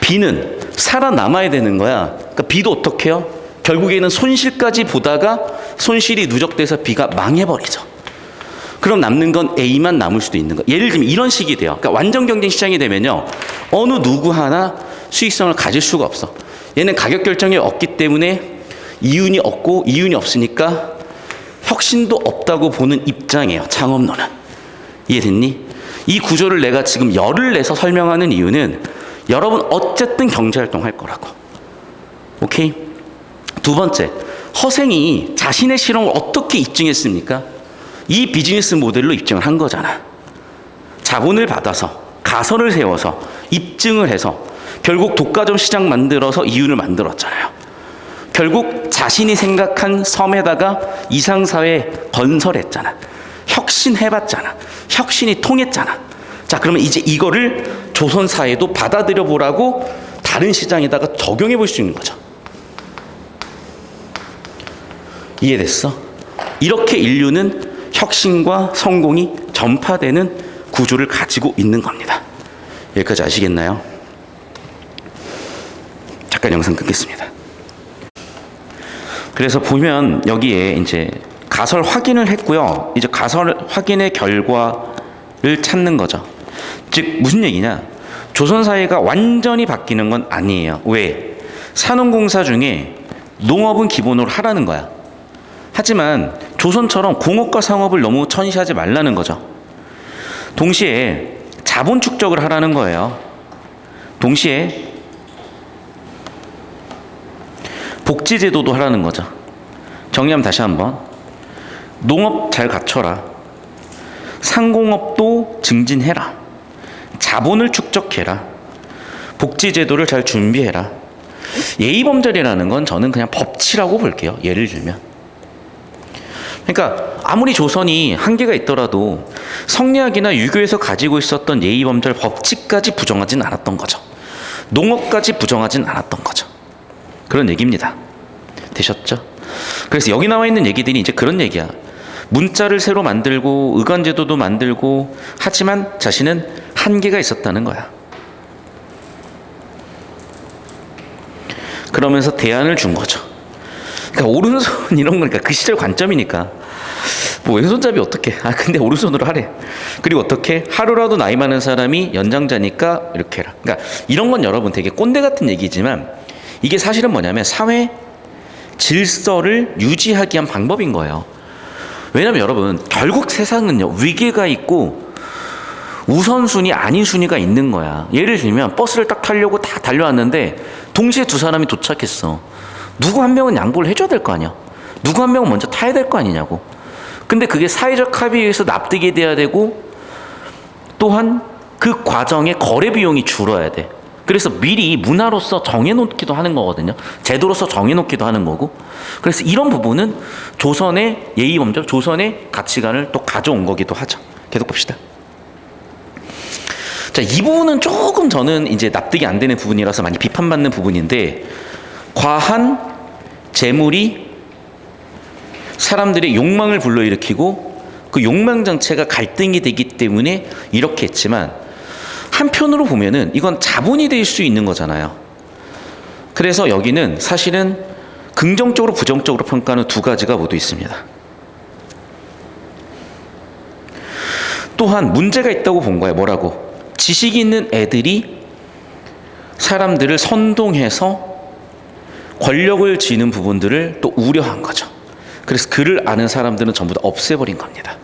B는 살아남아야 되는 거야. 그러니까 B도 어떻게 해요? 결국에는 손실까지 보다가 손실이 누적돼서 B가 망해버리죠. 그럼 남는 건 A만 남을 수도 있는 거예요. 예를 들면 이런 식이 돼요. 그러니까 완전 경쟁 시장이 되면요, 어느 누구 하나 수익성을 가질 수가 없어. 얘는 가격 결정이 없기 때문에 이윤이 없고, 이윤이 없으니까 혁신도 없다고 보는 입장이에요. 창업론은. 이해됐니? 이 구조를 내가 지금 열을 내서 설명하는 이유는 여러분 어쨌든 경제활동 할 거라고. 오케이? 두 번째, 허생이 자신의 실험을 어떻게 입증했습니까? 이 비즈니스 모델로 입증을 한 거잖아. 자본을 받아서 가설을 세워서 입증을 해서 결국 독과점 시장 만들어서 이윤을 만들었잖아요. 결국 자신이 생각한 섬에다가 이상사회 건설했잖아. 혁신해봤잖아. 혁신이 통했잖아. 자, 그러면 이제 이거를 조선사회도 받아들여 보라고 다른 시장에다가 적용해 볼 수 있는 거죠. 이해됐어? 이렇게 인류는 혁신과 성공이 전파되는 구조를 가지고 있는 겁니다. 여기까지 아시겠나요? 잠깐 영상 끊겠습니다. 그래서 보면 여기에 이제 가설 확인을 했고요. 이제 가설 확인의 결과를 찾는 거죠. 즉 무슨 얘기냐? 조선 사회가 완전히 바뀌는 건 아니에요. 왜? 산업공사 중에 농업은 기본으로 하라는 거야. 하지만 조선처럼 공업과 상업을 너무 천시하지 말라는 거죠. 동시에 자본 축적을 하라는 거예요. 동시에 복지제도도 하라는 거죠. 정리하면 다시 한번. 농업 잘 갖춰라. 상공업도 증진해라. 자본을 축적해라. 복지제도를 잘 준비해라. 예의범절이라는 건 저는 그냥 법치라고 볼게요. 예를 들면. 그러니까 아무리 조선이 한계가 있더라도 성리학이나 유교에서 가지고 있었던 예의범절 법칙까지 부정하진 않았던 거죠. 농업까지 부정하진 않았던 거죠. 그런 얘기입니다. 되셨죠? 그래서 여기 나와 있는 얘기들이 이제 그런 얘기야. 문자를 새로 만들고 의관제도도 만들고 하지만 자신은 한계가 있었다는 거야. 그러면서 대안을 준 거죠. 그러니까 오른손 이런 거니까 그 시절 관점이니까 뭐 왼손잡이 어떻게? 근데 오른손으로 하래. 그리고 어떻게? 하루라도 나이 많은 사람이 연장자니까 이렇게 해라. 그러니까 이런 건 여러분 되게 꼰대 같은 얘기지만 이게 사실은 뭐냐면 사회 질서를 유지하기 위한 방법인 거예요. 왜냐면 여러분 결국 세상은요 위계가 있고 우선순위 아닌 순위가 있는 거야. 예를 들면 버스를 딱 타려고 다 달려왔는데 동시에 두 사람이 도착했어. 누구 한 명은 양보를 해줘야 될 거 아니야. 누구 한 명은 먼저 타야 될 거 아니냐고. 근데 그게 사회적 합의에 의해서 납득이 돼야 되고 또한 그 과정에 거래 비용이 줄어야 돼. 그래서 미리 문화로서 정해놓기도 하는 거거든요. 제도로서 정해놓기도 하는 거고. 그래서 이런 부분은 조선의 예의범절, 조선의 가치관을 또 가져온 거기도 하죠. 계속 봅시다. 자, 이 부분은 조금 저는 이제 납득이 안 되는 부분이라서 많이 비판받는 부분인데, 과한 재물이 사람들의 욕망을 불러일으키고 그 욕망 자체가 갈등이 되기 때문에 이렇게 했지만, 한편으로 보면은 이건 자본이 될 수 있는 거잖아요. 그래서 여기는 사실은 긍정적으로 부정적으로 평가하는 두 가지가 모두 있습니다. 또한 문제가 있다고 본 거예요. 뭐라고? 지식이 있는 애들이 사람들을 선동해서 권력을 쥐는 부분들을 또 우려한 거죠. 그래서 그를 아는 사람들은 전부 다 없애버린 겁니다.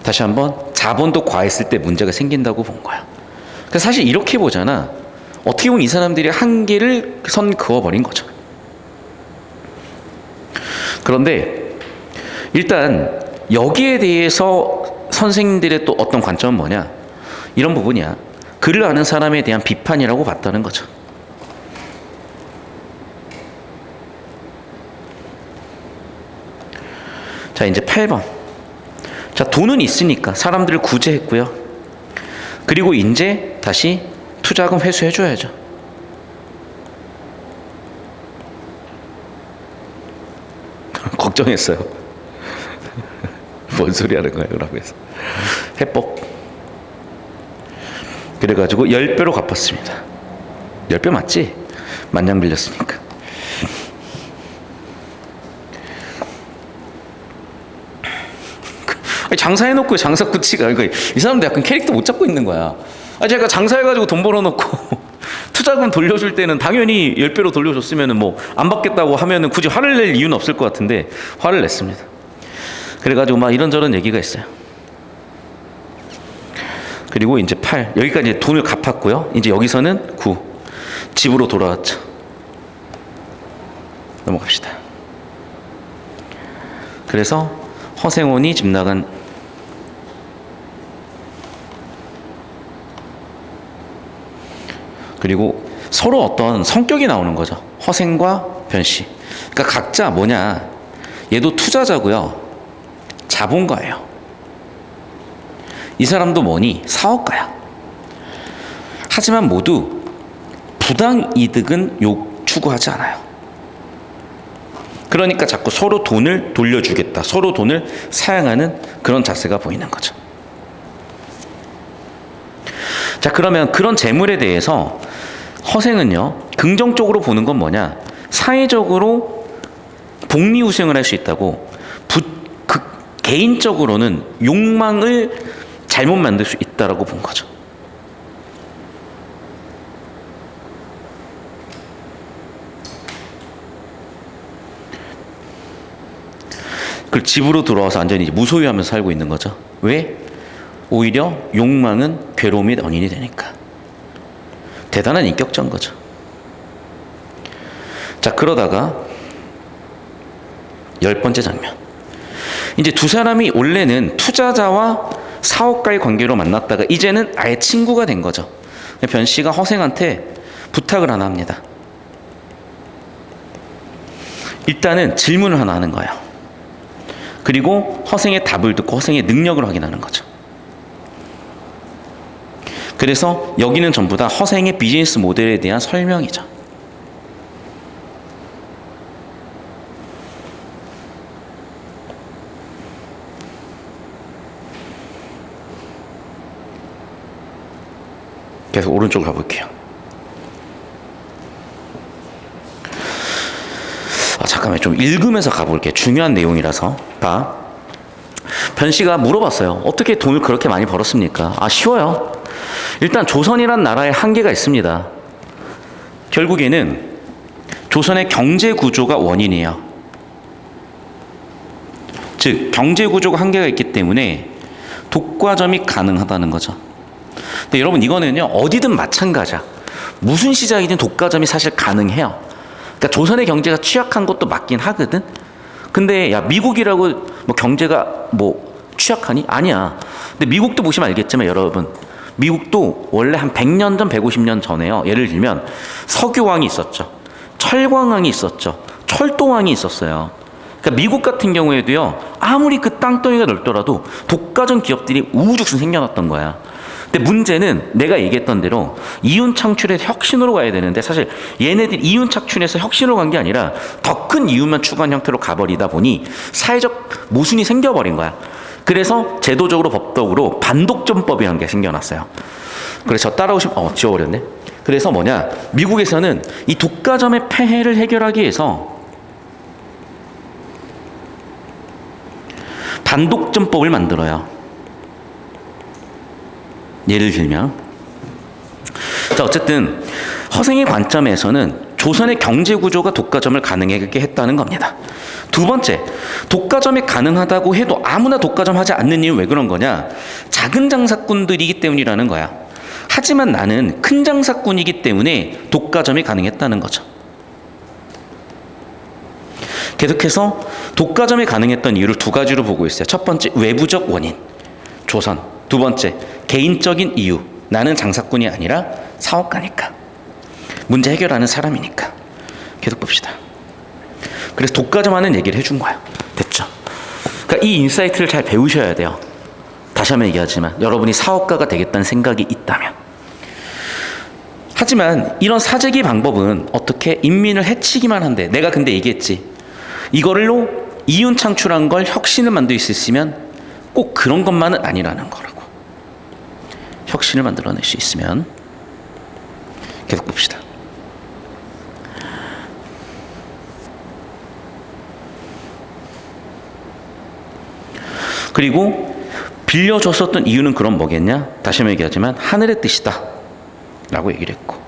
다시 한번, 자본도 과했을 때 문제가 생긴다고 본 거야. 그래서 사실 이렇게 보잖아. 어떻게 보면 이 사람들이 한계를 선 그어버린 거죠. 그런데 일단 여기에 대해서 선생님들의 또 어떤 관점은 뭐냐? 이런 부분이야. 그를 아는 사람에 대한 비판이라고 봤다는 거죠. 자, 이제 8번. 자, 돈은 있으니까 사람들을 구제했고요. 그리고 이제 다시 투자금 회수해줘야죠. 걱정했어요. 뭔 소리 하는 거예요, 그러면서. 해법. 그래가지고 10배로 갚았습니다. 10배 맞지? 만냥 빌렸으니까. 장사해놓고 장사 끝이가, 그러니까 이 사람도 약간 캐릭터 못 잡고 있는 거야. 제가 장사해가지고 돈 벌어놓고 투자금 돌려줄 때는 당연히 10배로 돌려줬으면 뭐 안 받겠다고 하면은 굳이 화를 낼 이유는 없을 것 같은데 화를 냈습니다. 그래가지고 막 이런저런 얘기가 있어요. 그리고 이제 8, 여기까지 돈을 갚았고요. 이제 여기서는 9, 집으로 돌아왔죠. 넘어갑시다. 그래서 허생원이 집 나간 서로 어떤 성격이 나오는 거죠. 허생과 변씨. 그러니까 각자 뭐냐, 얘도 투자자고요, 자본가예요. 이 사람도 뭐니, 사업가야. 하지만 모두 부당 이득은 추구하지 않아요. 그러니까 자꾸 서로 돈을 돌려주겠다, 서로 돈을 사양하는 그런 자세가 보이는 거죠. 자, 그러면 그런 재물에 대해서 허생은요, 긍정적으로 보는 건 뭐냐, 사회적으로 복리후생을 할 수 있다고, 개인적으로는 욕망을 잘못 만들 수 있다라고 본 거죠. 그 집으로 들어와서 완전히 이제 무소유하면서 살고 있는 거죠. 왜? 오히려 욕망은 괴로움의 원인이 되니까. 대단한 인격자인 거죠. 자, 그러다가 10번째 장면. 이제 두 사람이 원래는 투자자와 사업가의 관계로 만났다가 이제는 아예 친구가 된 거죠. 변 씨가 허생한테 부탁을 하나 합니다. 일단은 질문을 하나 하는 거예요. 그리고 허생의 답을 듣고 허생의 능력을 확인하는 거죠. 그래서 여기는 전부 다 허생의 비즈니스 모델에 대한 설명이죠. 계속 오른쪽으로 가볼게요. 잠깐만, 좀 읽으면서 가볼게요. 중요한 내용이라서. 봐. 변 씨가 물어봤어요. 어떻게 돈을 그렇게 많이 벌었습니까? 쉬워요. 일단 조선이란 나라의 한계가 있습니다. 결국에는 조선의 경제 구조가 원인이에요. 즉, 경제 구조가 한계가 있기 때문에 독과점이 가능하다는 거죠. 근데 여러분, 이거는요, 어디든 마찬가지야. 무슨 시장이든 독과점이 사실 가능해요. 그러니까 조선의 경제가 취약한 것도 맞긴 하거든. 근데 야, 미국이라고 뭐 경제가 뭐 취약하니? 아니야. 근데 미국도 보시면 알겠지만 여러분, 미국도 원래 한 100년 전, 150년 전에요. 예를 들면 석유왕이 있었죠. 철광왕이 있었죠. 철도왕이 있었어요. 그러니까 미국 같은 경우에도요, 아무리 그 땅덩이가 넓더라도 독과점 기업들이 우후죽순 생겨났던 거야. 근데 문제는 내가 얘기했던 대로 이윤 창출의 혁신으로 가야 되는데, 사실 얘네들 이윤 창출에서 혁신으로 간 게 아니라 더 큰 이윤만 추구한 형태로 가버리다 보니 사회적 모순이 생겨버린 거야. 그래서 제도적으로 법적으로 반독점법이라는 게 생겨났어요. 그래서 따라오시면 지워버렸네. 그래서 뭐냐, 미국에서는 이 독과점의 폐해를 해결하기 위해서 반독점법을 만들어요. 예를 들면, 자, 어쨌든 허생의 관점에서는 조선의 경제 구조가 독과점을 가능하게 했다는 겁니다. 두 번째, 독과점이 가능하다고 해도 아무나 독과점 하지 않는 이유는 왜 그런 거냐? 작은 장사꾼들이기 때문이라는 거야. 하지만 나는 큰 장사꾼이기 때문에 독과점이 가능했다는 거죠. 계속해서 독과점이 가능했던 이유를 두 가지로 보고 있어요. 첫 번째, 외부적 원인, 조선. 두 번째, 개인적인 이유, 나는 장사꾼이 아니라 사업가니까, 문제 해결하는 사람이니까. 계속 봅시다. 그래서 독과점하는 얘기를 해준 거야. 됐죠? 그러니까 이 인사이트를 잘 배우셔야 돼요. 다시 한번 얘기하지만 여러분이 사업가가 되겠다는 생각이 있다면. 하지만 이런 사재기 방법은 어떻게 인민을 해치기만 한데, 내가 근데 얘기했지, 이걸로 이윤 창출한 걸 혁신을 만들 수 있으면 꼭 그런 것만은 아니라는 거라고. 혁신을 만들어낼 수 있으면. 계속 봅시다. 그리고 빌려줬었던 이유는 그럼 뭐겠냐? 다시 한번 얘기하지만 하늘의 뜻이다 라고 얘기를 했고,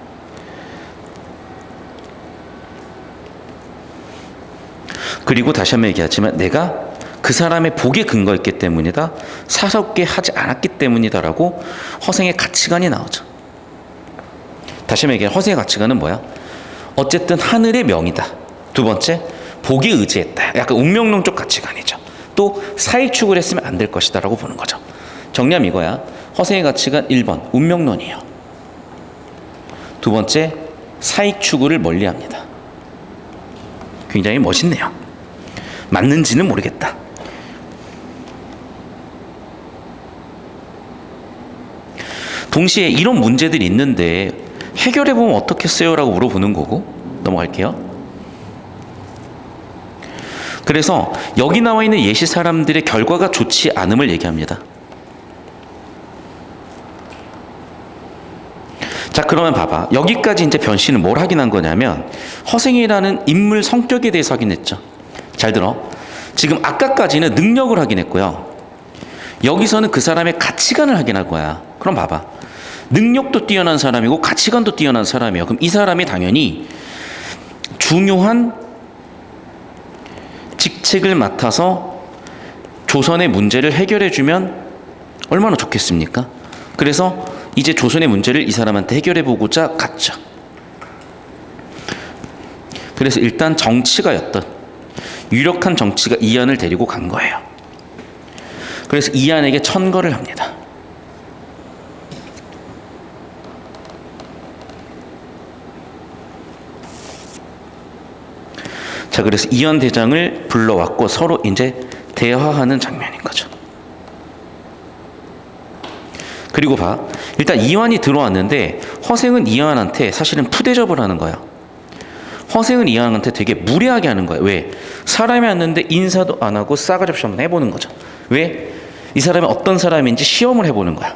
그리고 다시 한번 얘기하지만 내가 그 사람의 복에 근거했기 때문이다, 사섭게 하지 않았기 때문이다라고 허생의 가치관이 나오죠. 다시 한번 얘기하면 허생의 가치관은 뭐야? 어쨌든 하늘의 명이다. 두 번째, 복에 의지했다. 약간 운명론적 가치관이죠. 또 사익축을 했으면 안 될 것이다 라고 보는 거죠. 정리하면 이거야. 허생의 가치관 1번 운명론이에요. 두 번째, 사익 추구를 멀리합니다. 굉장히 멋있네요. 맞는지는 모르겠다. 동시에 이런 문제들이 있는데 해결해보면 어떻겠어요? 라고 물어보는 거고, 넘어갈게요. 그래서 여기 나와 있는 예시 사람들의 결과가 좋지 않음을 얘기합니다. 자, 그러면 봐봐. 여기까지 이제 변씨는 뭘 확인한 거냐면 허생이라는 인물 성격에 대해서 확인했죠. 잘 들어. 지금 아까까지는 능력을 확인했고요. 여기서는 그 사람의 가치관을 확인할 거야. 그럼 봐봐. 능력도 뛰어난 사람이고 가치관도 뛰어난 사람이에요. 그럼 이 사람이 당연히 중요한 직책을 맡아서 조선의 문제를 해결해주면 얼마나 좋겠습니까? 그래서 이제 조선의 문제를 이 사람한테 해결해보고자 갔죠. 그래서 일단 정치가였던 유력한 정치가 이한을 데리고 간 거예요. 그래서 이한에게 천거를 합니다. 자, 그래서 이한 대장을 불러왔고 서로 이제 대화하는 장면인 거죠. 그리고 봐. 일단 이한이 들어왔는데 허생은 이한한테 사실은 푸대접을 하는 거야. 허생은 이한한테 되게 무례하게 하는 거야. 왜? 사람이 왔는데 인사도 안 하고 싸가지 없이 한번 해보는 거죠. 왜? 이 사람이 어떤 사람인지 시험을 해보는 거야.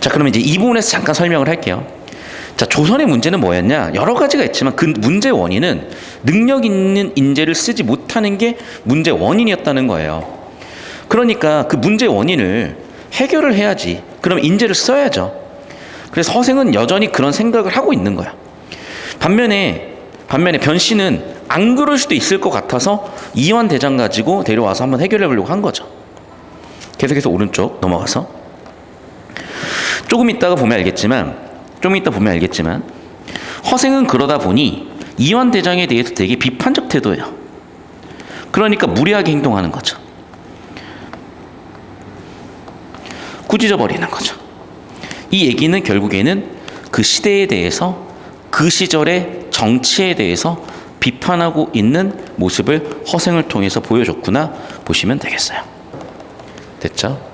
자, 그러면 이제 이 부분에서 잠깐 설명을 할게요. 자, 조선의 문제는 뭐였냐? 여러 가지가 있지만 그 문제의 원인은 능력 있는 인재를 쓰지 못하는 게 문제의 원인이었다는 거예요. 그러니까 그 문제의 원인을 해결을 해야지. 그럼 인재를 써야죠. 그래서 허생은 여전히 그런 생각을 하고 있는 거야. 반면에 변씨는 안 그럴 수도 있을 것 같아서 이완 대장 가지고 데려와서 한번 해결해 보려고 한 거죠. 계속해서 오른쪽 넘어가서 조금 이따 보면 알겠지만 허생은 그러다 보니 이완 대장에 대해서 되게 비판적 태도예요. 그러니까 무리하게 행동하는 거죠. 꾸짖어 버리는 거죠. 이 얘기는 결국에는 그 시대에 대해서 그 시절의 정치에 대해서 비판하고 있는 모습을 허생을 통해서 보여줬구나 보시면 되겠어요. 됐죠?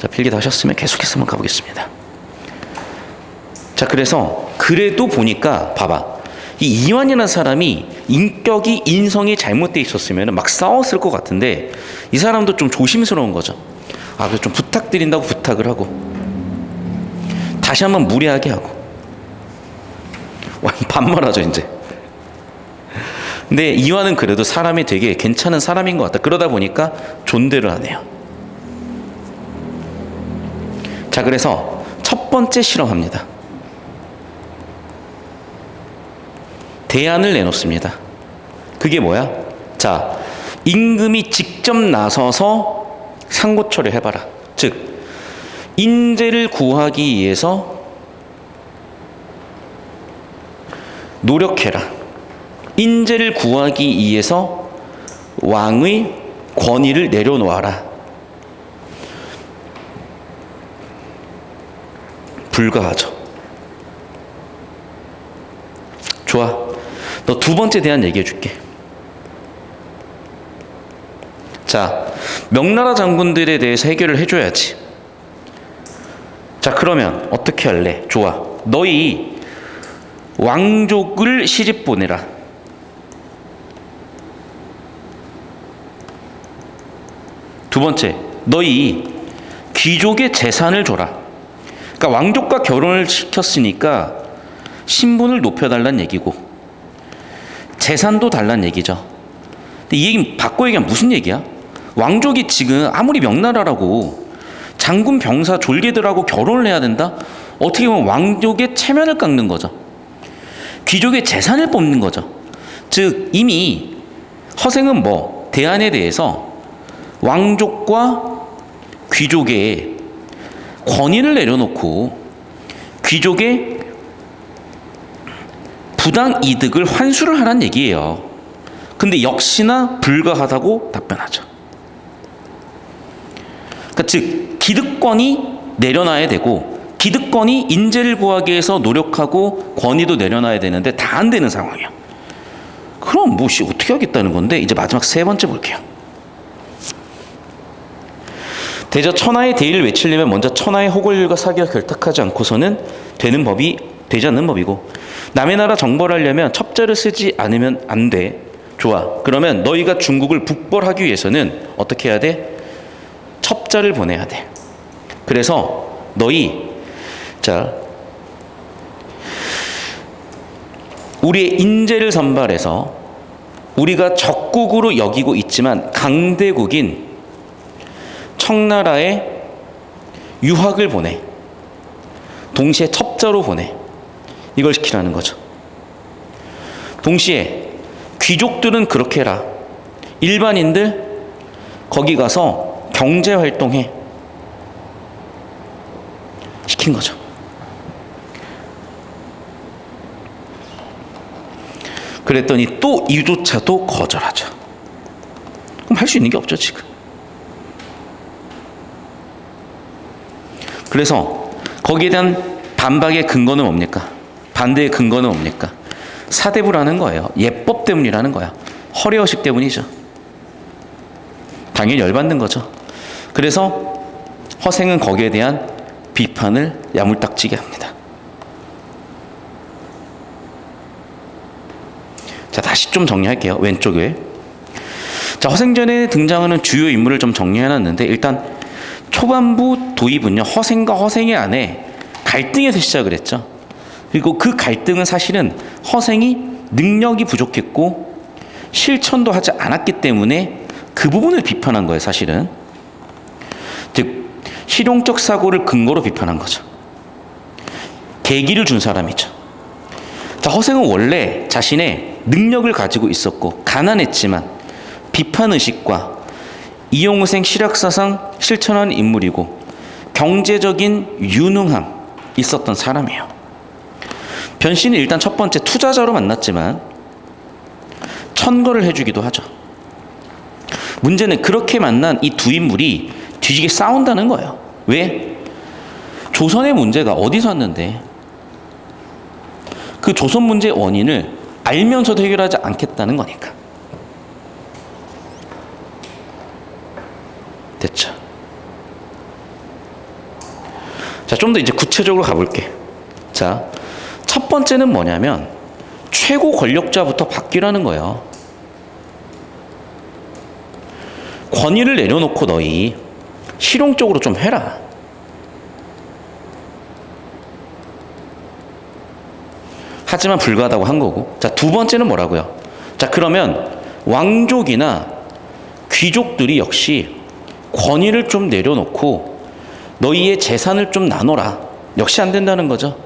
자, 필기 다 하셨으면 계속해서 한번 가보겠습니다. 자, 그래도 보니까 봐봐. 이 이완이라는 사람이 인격이 인성이 잘못돼 있었으면 막 싸웠을 것 같은데 이 사람도 좀 조심스러운 거죠. 아, 그래서 좀 부탁드린다고 부탁을 하고 다시 한번 무례하게 하고 반말하죠 이제. 근데 이완은 그래도 사람이 되게 괜찮은 사람인 것 같다. 그러다 보니까 존대를 하네요. 자, 그래서 첫 번째 실험합니다. 대안을 내놓습니다. 그게 뭐야? 자, 임금이 직접 나서서 상고처리를 해봐라. 즉, 인재를 구하기 위해서 노력해라. 인재를 구하기 위해서 왕의 권위를 내려놓아라. 불가하죠. 좋아. 너 두 번째 대안 얘기해 줄게. 자, 명나라 장군들에 대해서 해결을 해줘야지. 자, 그러면 어떻게 할래? 좋아. 너희 왕족을 시집 보내라. 두 번째, 너희 귀족의 재산을 줘라. 그러니까 왕족과 결혼을 시켰으니까 신분을 높여달란 얘기고 재산도 달란 얘기죠. 근데 이 얘기 바꿔 얘기하면 무슨 얘기야? 왕족이 지금 아무리 명나라라고 장군 병사 졸개들하고 결혼을 해야 된다? 어떻게 보면 왕족의 체면을 깎는 거죠. 귀족의 재산을 뽑는 거죠. 즉 이미 허생은 대안에 대해서 왕족과 귀족의 권위를 내려놓고 귀족의 부당 이득을 환수를 하라는 얘기예요. 근데 역시나 불가하다고 답변하죠. 그러니까 즉 기득권이 내려놔야 되고 기득권이 인재를 구하기 위해서 노력하고 권위도 내려놔야 되는데 다 안 되는 상황이야. 그럼 뭐시 어떻게 하겠다는 건데 이제 마지막 세 번째 볼게요. 대저 천하의 대의를 외치려면 먼저 천하의 호걸일과 사기와 결탁하지 않고서는 되지 않는 법이고 남의 나라 정벌 하려면 첩자를 쓰지 않으면 안 돼. 좋아. 그러면 너희가 중국을 북벌하기 위해서는 어떻게 해야 돼? 첩자를 보내야 돼. 그래서 너희 우리의 인재를 선발해서 우리가 적국으로 여기고 있지만 강대국인 청나라에 유학을 보내. 동시에 첩자로 보내. 이걸 시키라는 거죠. 동시에 귀족들은 그렇게 해라. 일반인들 거기 가서 경제활동해. 시킨 거죠. 그랬더니 또 이조차도 거절하죠. 그럼 할 수 있는 게 없죠 지금. 그래서 거기에 대한 반박의 근거는 뭡니까? 반대의 근거는 뭡니까? 사대부라는 거예요. 예법 때문이라는 거야. 허례허식 때문이죠. 당연히 열받는 거죠. 그래서 허생은 거기에 대한 비판을 야물딱지게 합니다. 자, 다시 좀 정리할게요. 왼쪽에. 자, 허생전에 등장하는 주요 인물을 좀 정리해놨는데 일단 초반부 도입은요. 허생과 허생의 안에 갈등에서 시작을 했죠. 그리고 그 갈등은 사실은 허생이 능력이 부족했고 실천도 하지 않았기 때문에 그 부분을 비판한 거예요. 사실은. 즉 실용적 사고를 근거로 비판한 거죠. 계기를 준 사람이죠. 자, 허생은 원래 자신의 능력을 가지고 있었고 가난했지만 비판의식과 이용우생 실학사상 실천하는 인물이고 경제적인 유능함 있었던 사람이에요. 변신은 일단 첫 번째 투자자로 만났지만 천거를 해주기도 하죠. 문제는 그렇게 만난 이 두 인물이 뒤지게 싸운다는 거예요. 왜? 조선의 문제가 어디서 왔는데 그 조선 문제의 원인을 알면서도 해결하지 않겠다는 거니까. 됐죠. 자, 좀 더 이제 구체적으로 가볼게. 자, 첫 번째는 뭐냐면 최고 권력자부터 바뀌라는 거예요. 권위를 내려놓고 너희 실용적으로 좀 해라. 하지만 불가하다고 한 거고. 자, 두 번째는 뭐라고요? 자, 그러면 왕족이나 귀족들이 역시 권위를 좀 내려놓고 너희의 재산을 좀 나눠라. 역시 안 된다는 거죠.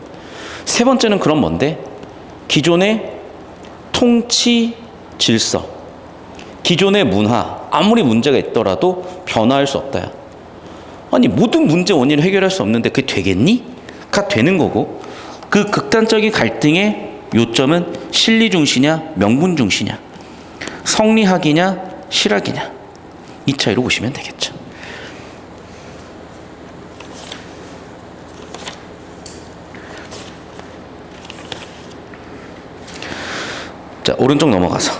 세 번째는 그럼 뭔데? 기존의 통치 질서, 기존의 문화, 아무리 문제가 있더라도 변화할 수 없다야. 아니, 모든 문제 원인을 해결할 수 없는데 그게 되겠니? 가 되는 거고, 그 극단적인 갈등의 요점은 실리 중시냐 명분 중시냐, 성리학이냐 실학이냐, 이 차이로 보시면 되겠죠. 자, 오른쪽 넘어가서.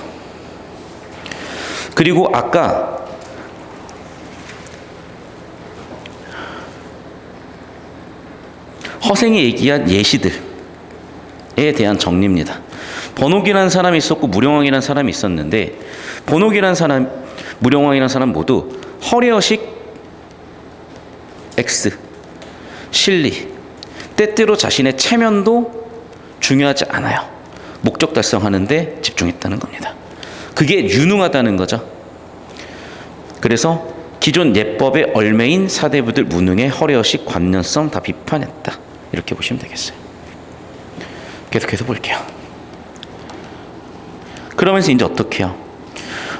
그리고 아까 허생이 얘기한 예시들에 대한 정리입니다. 번옥이라는 사람이 있었고 무령왕이라는 사람이 있었는데, 번옥이라는 사람, 무령왕이라는 사람 모두 허례허식 X, 실리, 때때로 자신의 체면도 중요하지 않아요. 목적 달성하는 데 집중했다는 겁니다. 그게 유능하다는 거죠. 그래서 기존 예법의 얼매인 사대부들 무능의 허례허식 관련성 다 비판했다. 이렇게 보시면 되겠어요. 계속해서 볼게요. 그러면서 이제 어떻게 해요?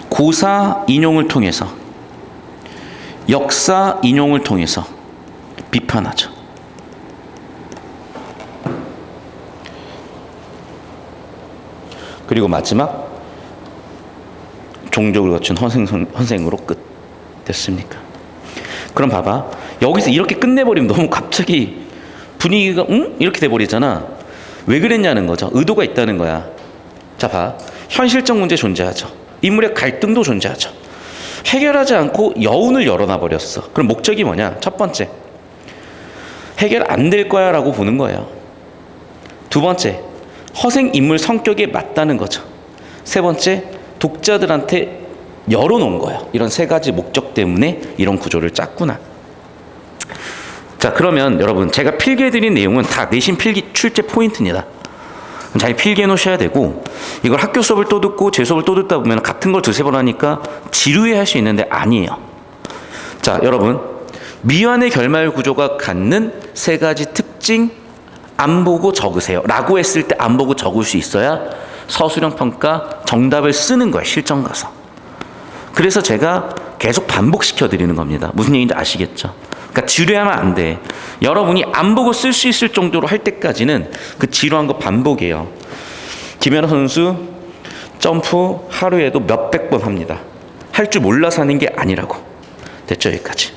고사 인용을 통해서, 역사 인용을 통해서 비판하죠. 그리고 마지막 종족을 갖춘 헌생으로 끝. 됐습니까? 그럼 봐봐. 여기서 이렇게 끝내버리면 너무 갑자기 분위기가 이렇게 돼버리잖아. 왜 그랬냐는 거죠. 의도가 있다는 거야. 자, 봐. 현실적 문제 존재하죠. 인물의 갈등도 존재하죠. 해결하지 않고 여운을 열어놔 버렸어. 그럼 목적이 뭐냐? 첫 번째, 해결 안 될 거야 라고 보는 거예요. 두 번째, 허생 인물 성격에 맞다는 거죠. 세 번째, 독자들한테 열어놓은 거예요. 이런 세 가지 목적 때문에 이런 구조를 짰구나. 자, 그러면 여러분, 제가 필기해드린 내용은 다 내신 필기 출제 포인트입니다. 잘 필기해 놓으셔야 되고, 이걸 학교 수업을 또 듣고 제 수업을 또 듣다 보면 같은 걸 두세 번 하니까 지루해 할 수 있는데 아니에요. 자, 여러분, 미완의 결말 구조가 갖는 세 가지 특징 안 보고 적으세요 라고 했을 때 안 보고 적을 수 있어야 서술형 평가 정답을 쓰는 거예요. 실전 가서. 그래서 제가 계속 반복시켜 드리는 겁니다. 무슨 얘기인지 아시겠죠? 그러니까 지루하면 안 돼. 여러분이 안 보고 쓸 수 있을 정도로 할 때까지는 그 지루한 거 반복이에요. 김연아 선수 점프 하루에도 몇백 번 합니다. 할 줄 몰라서 하는 게 아니라고. 됐죠? 여기까지.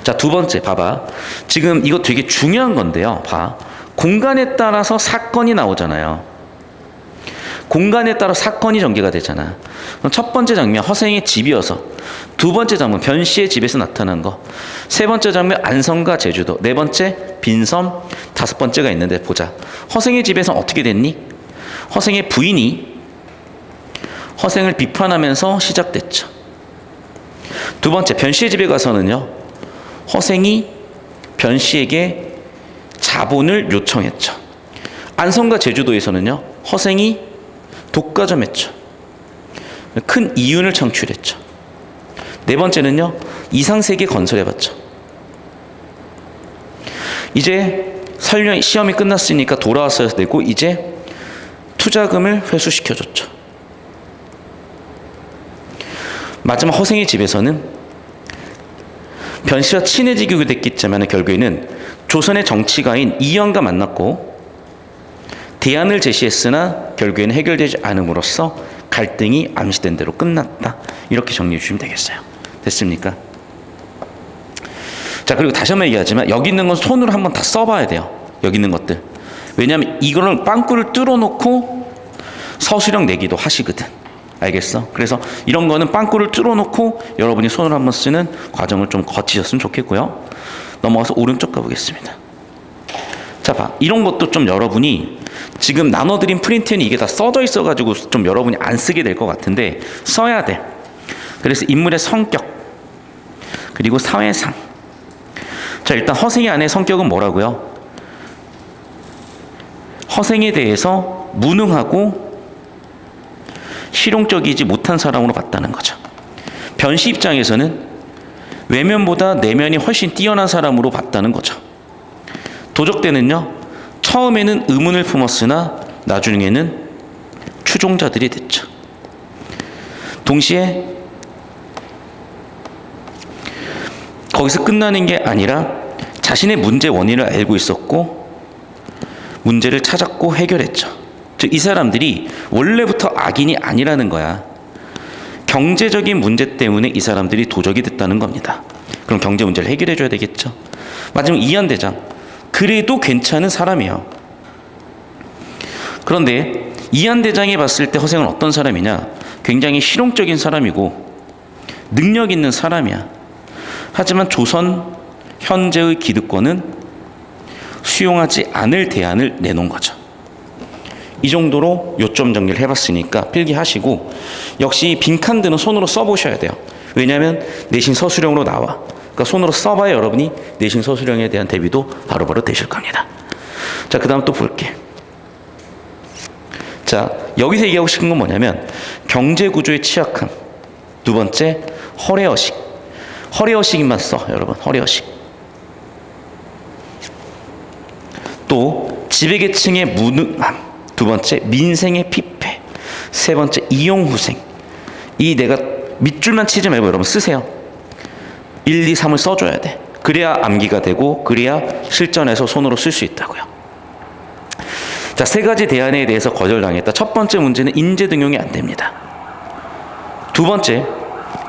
자, 두 번째 봐봐. 지금 이거 되게 중요한 건데요. 봐. 공간에 따라서 사건이 나오잖아요. 공간에 따라 사건이 전개가 되잖아. 첫 번째 장면 허생의 집이어서, 두 번째 장면 변 씨의 집에서 나타난 거, 세 번째 장면 안성과 제주도, 네 번째 빈섬, 다섯 번째가 있는데 보자. 허생의 집에서 어떻게 됐니? 허생의 부인이 허생을 비판하면서 시작됐죠. 두 번째 변 씨의 집에 가서는요, 허생이 변 씨에게 자본을 요청했죠. 안성과 제주도에서는요, 허생이 독과점했죠. 큰 이윤을 창출했죠. 네 번째는요, 이상세계 건설해봤죠. 이제 설령 시험이 끝났으니까 돌아왔어야 되고 이제 투자금을 회수시켜줬죠. 마지막 허생의 집에서는 변 씨와 친해지게 됐겠지만 결국에는 조선의 정치가인 이연과 만났고 대안을 제시했으나 결국에는 해결되지 않음으로써 갈등이 암시된 대로 끝났다. 이렇게 정리해 주시면 되겠어요. 됐습니까? 자, 그리고 다시 한번 얘기하지만 여기 있는 건 손으로 한번 다 써봐야 돼요. 여기 있는 것들. 왜냐하면 이거는 빵꾸를 뚫어놓고 서술형 내기도 하시거든. 알겠어? 그래서 이런 거는 빵꾸를 뚫어놓고 여러분이 손으로 한번 쓰는 과정을 좀 거치셨으면 좋겠고요. 넘어가서 오른쪽 가보겠습니다. 자, 봐. 이런 것도 좀 여러분이 지금 나눠드린 프린트에는 이게 다 써져 있어가지고 좀 여러분이 안 쓰게 될 것 같은데 써야 돼. 그래서 인물의 성격 그리고 사회상. 자, 일단 허생의 아내의 성격은 뭐라고요? 허생에 대해서 무능하고 실용적이지 못한 사람으로 봤다는 거죠. 변 씨 입장에서는 외면보다 내면이 훨씬 뛰어난 사람으로 봤다는 거죠. 도적대는요, 처음에는 의문을 품었으나 나중에는 추종자들이 됐죠. 동시에 거기서 끝나는 게 아니라 자신의 문제 원인을 알고 있었고 문제를 찾았고 해결했죠. 즉, 이 사람들이 원래부터 악인이 아니라는 거야. 경제적인 문제 때문에 이 사람들이 도적이 됐다는 겁니다. 그럼 경제 문제를 해결해 줘야 되겠죠. 마지막 이한대장, 그래도 괜찮은 사람이에요. 그런데 이한대장이 봤을 때 허생은 어떤 사람이냐? 굉장히 실용적인 사람이고 능력 있는 사람이야. 하지만 조선 현재의 기득권은 수용하지 않을 대안을 내놓은 거죠. 이 정도로 요점 정리를 해봤으니까 필기하시고, 역시 빈칸들은 손으로 써보셔야 돼요. 왜냐하면 내신 서술형으로 나와. 그러니까 손으로 써봐야 여러분이 내신 서술형에 대한 대비도 바로바로 되실 겁니다. 자, 그 다음 또 볼게. 자, 여기서 얘기하고 싶은 건 뭐냐면 경제구조의 취약함. 두 번째, 허례허식. 허례허식만 써, 여러분. 허례허식. 또 지배계층의 무능함. 두 번째, 민생의 피폐. 세 번째, 이용후생. 이 내가 밑줄만 치지 말고 여러분 쓰세요. 1, 2, 3을 써줘야 돼. 그래야 암기가 되고 그래야 실전에서 손으로 쓸 수 있다고요. 자, 세 가지 대안에 대해서 거절당했다. 첫 번째 문제는 인재 등용이 안 됩니다. 두 번째,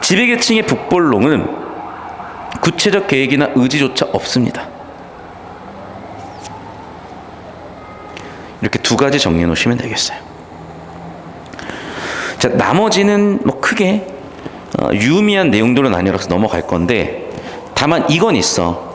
지배계층의 북벌론은 구체적 계획이나 의지조차 없습니다. 이렇게 두 가지 정리해 놓으시면 되겠어요. 자, 나머지는 뭐 크게 유의미한 내용들은 아니라서 넘어갈 건데, 다만 이건 있어.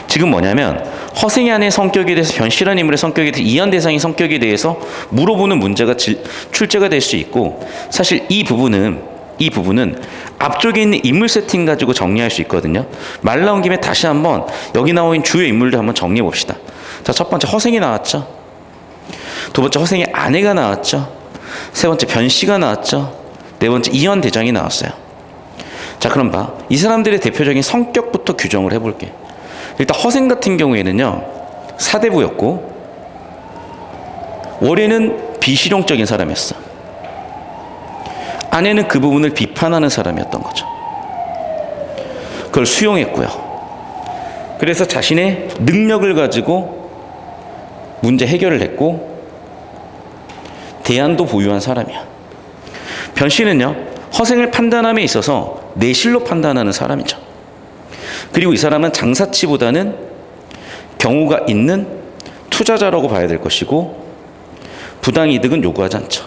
지금 뭐냐면 허생이 안의 성격에 대해서, 변실한 인물의 성격에 대해서, 이한 대상의 성격에 대해서 물어보는 문제가 출제가 될 수 있고, 사실 이 부분은 앞쪽에 있는 인물 세팅 가지고 정리할 수 있거든요. 말 나온 김에 다시 한번 여기 나온 주요 인물들 한번 정리해 봅시다. 자, 첫 번째 허생이 나왔죠. 두 번째 허생의 아내가 나왔죠. 세 번째 변씨가 나왔죠. 네 번째 이현 대장이 나왔어요. 자, 그럼 봐. 이 사람들의 대표적인 성격부터 규정을 해볼게. 일단 허생 같은 경우에는요, 사대부였고 원래는 비실용적인 사람이었어. 아내는 그 부분을 비판하는 사람이었던 거죠. 그걸 수용했고요. 그래서 자신의 능력을 가지고 문제 해결을 했고 대안도 보유한 사람이야. 변씨는요, 허생을 판단함에 있어서 내실로 판단하는 사람이죠. 그리고 이 사람은 장사치보다는 경우가 있는 투자자라고 봐야 될 것이고 부당이득은 요구하지 않죠.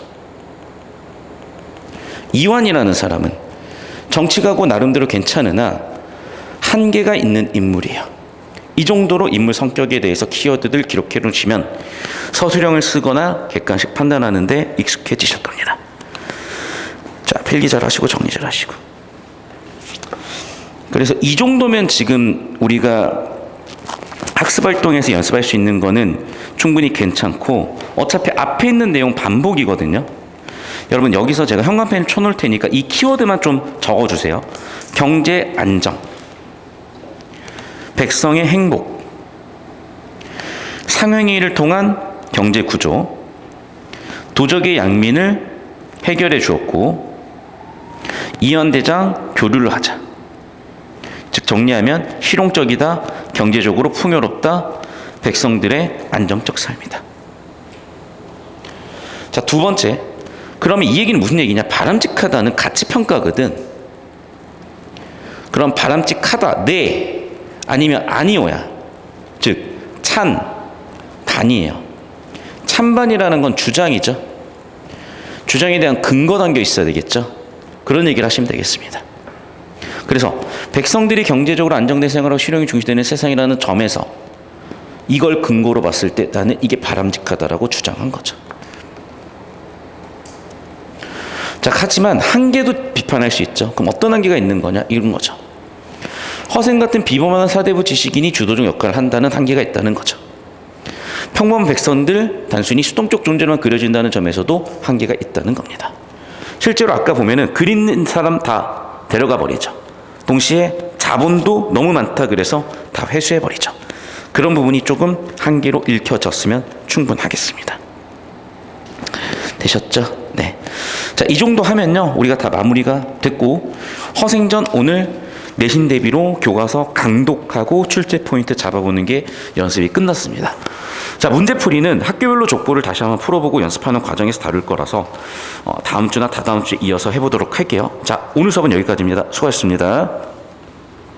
이완이라는 사람은 정치가고 나름대로 괜찮으나 한계가 있는 인물이에요. 이 정도로 인물 성격에 대해서 키워드들 기록해 놓으시면 서술형을 쓰거나 객관식 판단하는데 익숙해지실 겁니다. 자, 필기 잘 하시고 정리 잘 하시고. 그래서 이 정도면 지금 우리가 학습활동에서 연습할 수 있는 거는 충분히 괜찮고, 어차피 앞에 있는 내용 반복이거든요. 여러분, 여기서 제가 형광펜 쳐놓을 테니까 이 키워드만 좀 적어주세요. 경제 안정, 백성의 행복, 상행위를 통한 경제 구조, 도적의 양민을 해결해 주었고, 이현대장 교류를 하자. 즉 정리하면 실용적이다, 경제적으로 풍요롭다, 백성들의 안정적 삶이다. 자, 두 번째, 그러면 이 얘기는 무슨 얘기냐? 바람직하다는 가치평가거든. 그럼 바람직하다, 네, 아니면 아니오야. 즉 찬, 반이에요. 찬반이라는 건 주장이죠. 주장에 대한 근거 담겨 있어야 되겠죠. 그런 얘기를 하시면 되겠습니다. 그래서 백성들이 경제적으로 안정된 생활하고 실용이 중시되는 세상이라는 점에서 이걸 근거로 봤을 때 나는 이게 바람직하다라고 주장한 거죠. 자, 하지만 한계도 비판할 수 있죠. 그럼 어떤 한계가 있는 거냐? 이런 거죠. 허생 같은 비범한 사대부 지식인이 주도적 역할을 한다는 한계가 있다는 거죠. 평범한 백성들 단순히 수동적 존재로만 그려진다는 점에서도 한계가 있다는 겁니다. 실제로 아까 보면은 그리는 사람 다 데려가 버리죠. 동시에 자본도 너무 많다 그래서 다 회수해 버리죠. 그런 부분이 조금 한계로 읽혀졌으면 충분하겠습니다. 되셨죠? 네. 자, 이 정도 하면요, 우리가 다 마무리가 됐고, 허생전 오늘 내신 대비로 교과서 강독하고 출제 포인트 잡아보는 게 연습이 끝났습니다. 자, 문제풀이는 학교별로 족보를 다시 한번 풀어보고 연습하는 과정에서 다룰 거라서 다음 주나 다다음 주에 이어서 해보도록 할게요. 자, 오늘 수업은 여기까지입니다. 수고하셨습니다.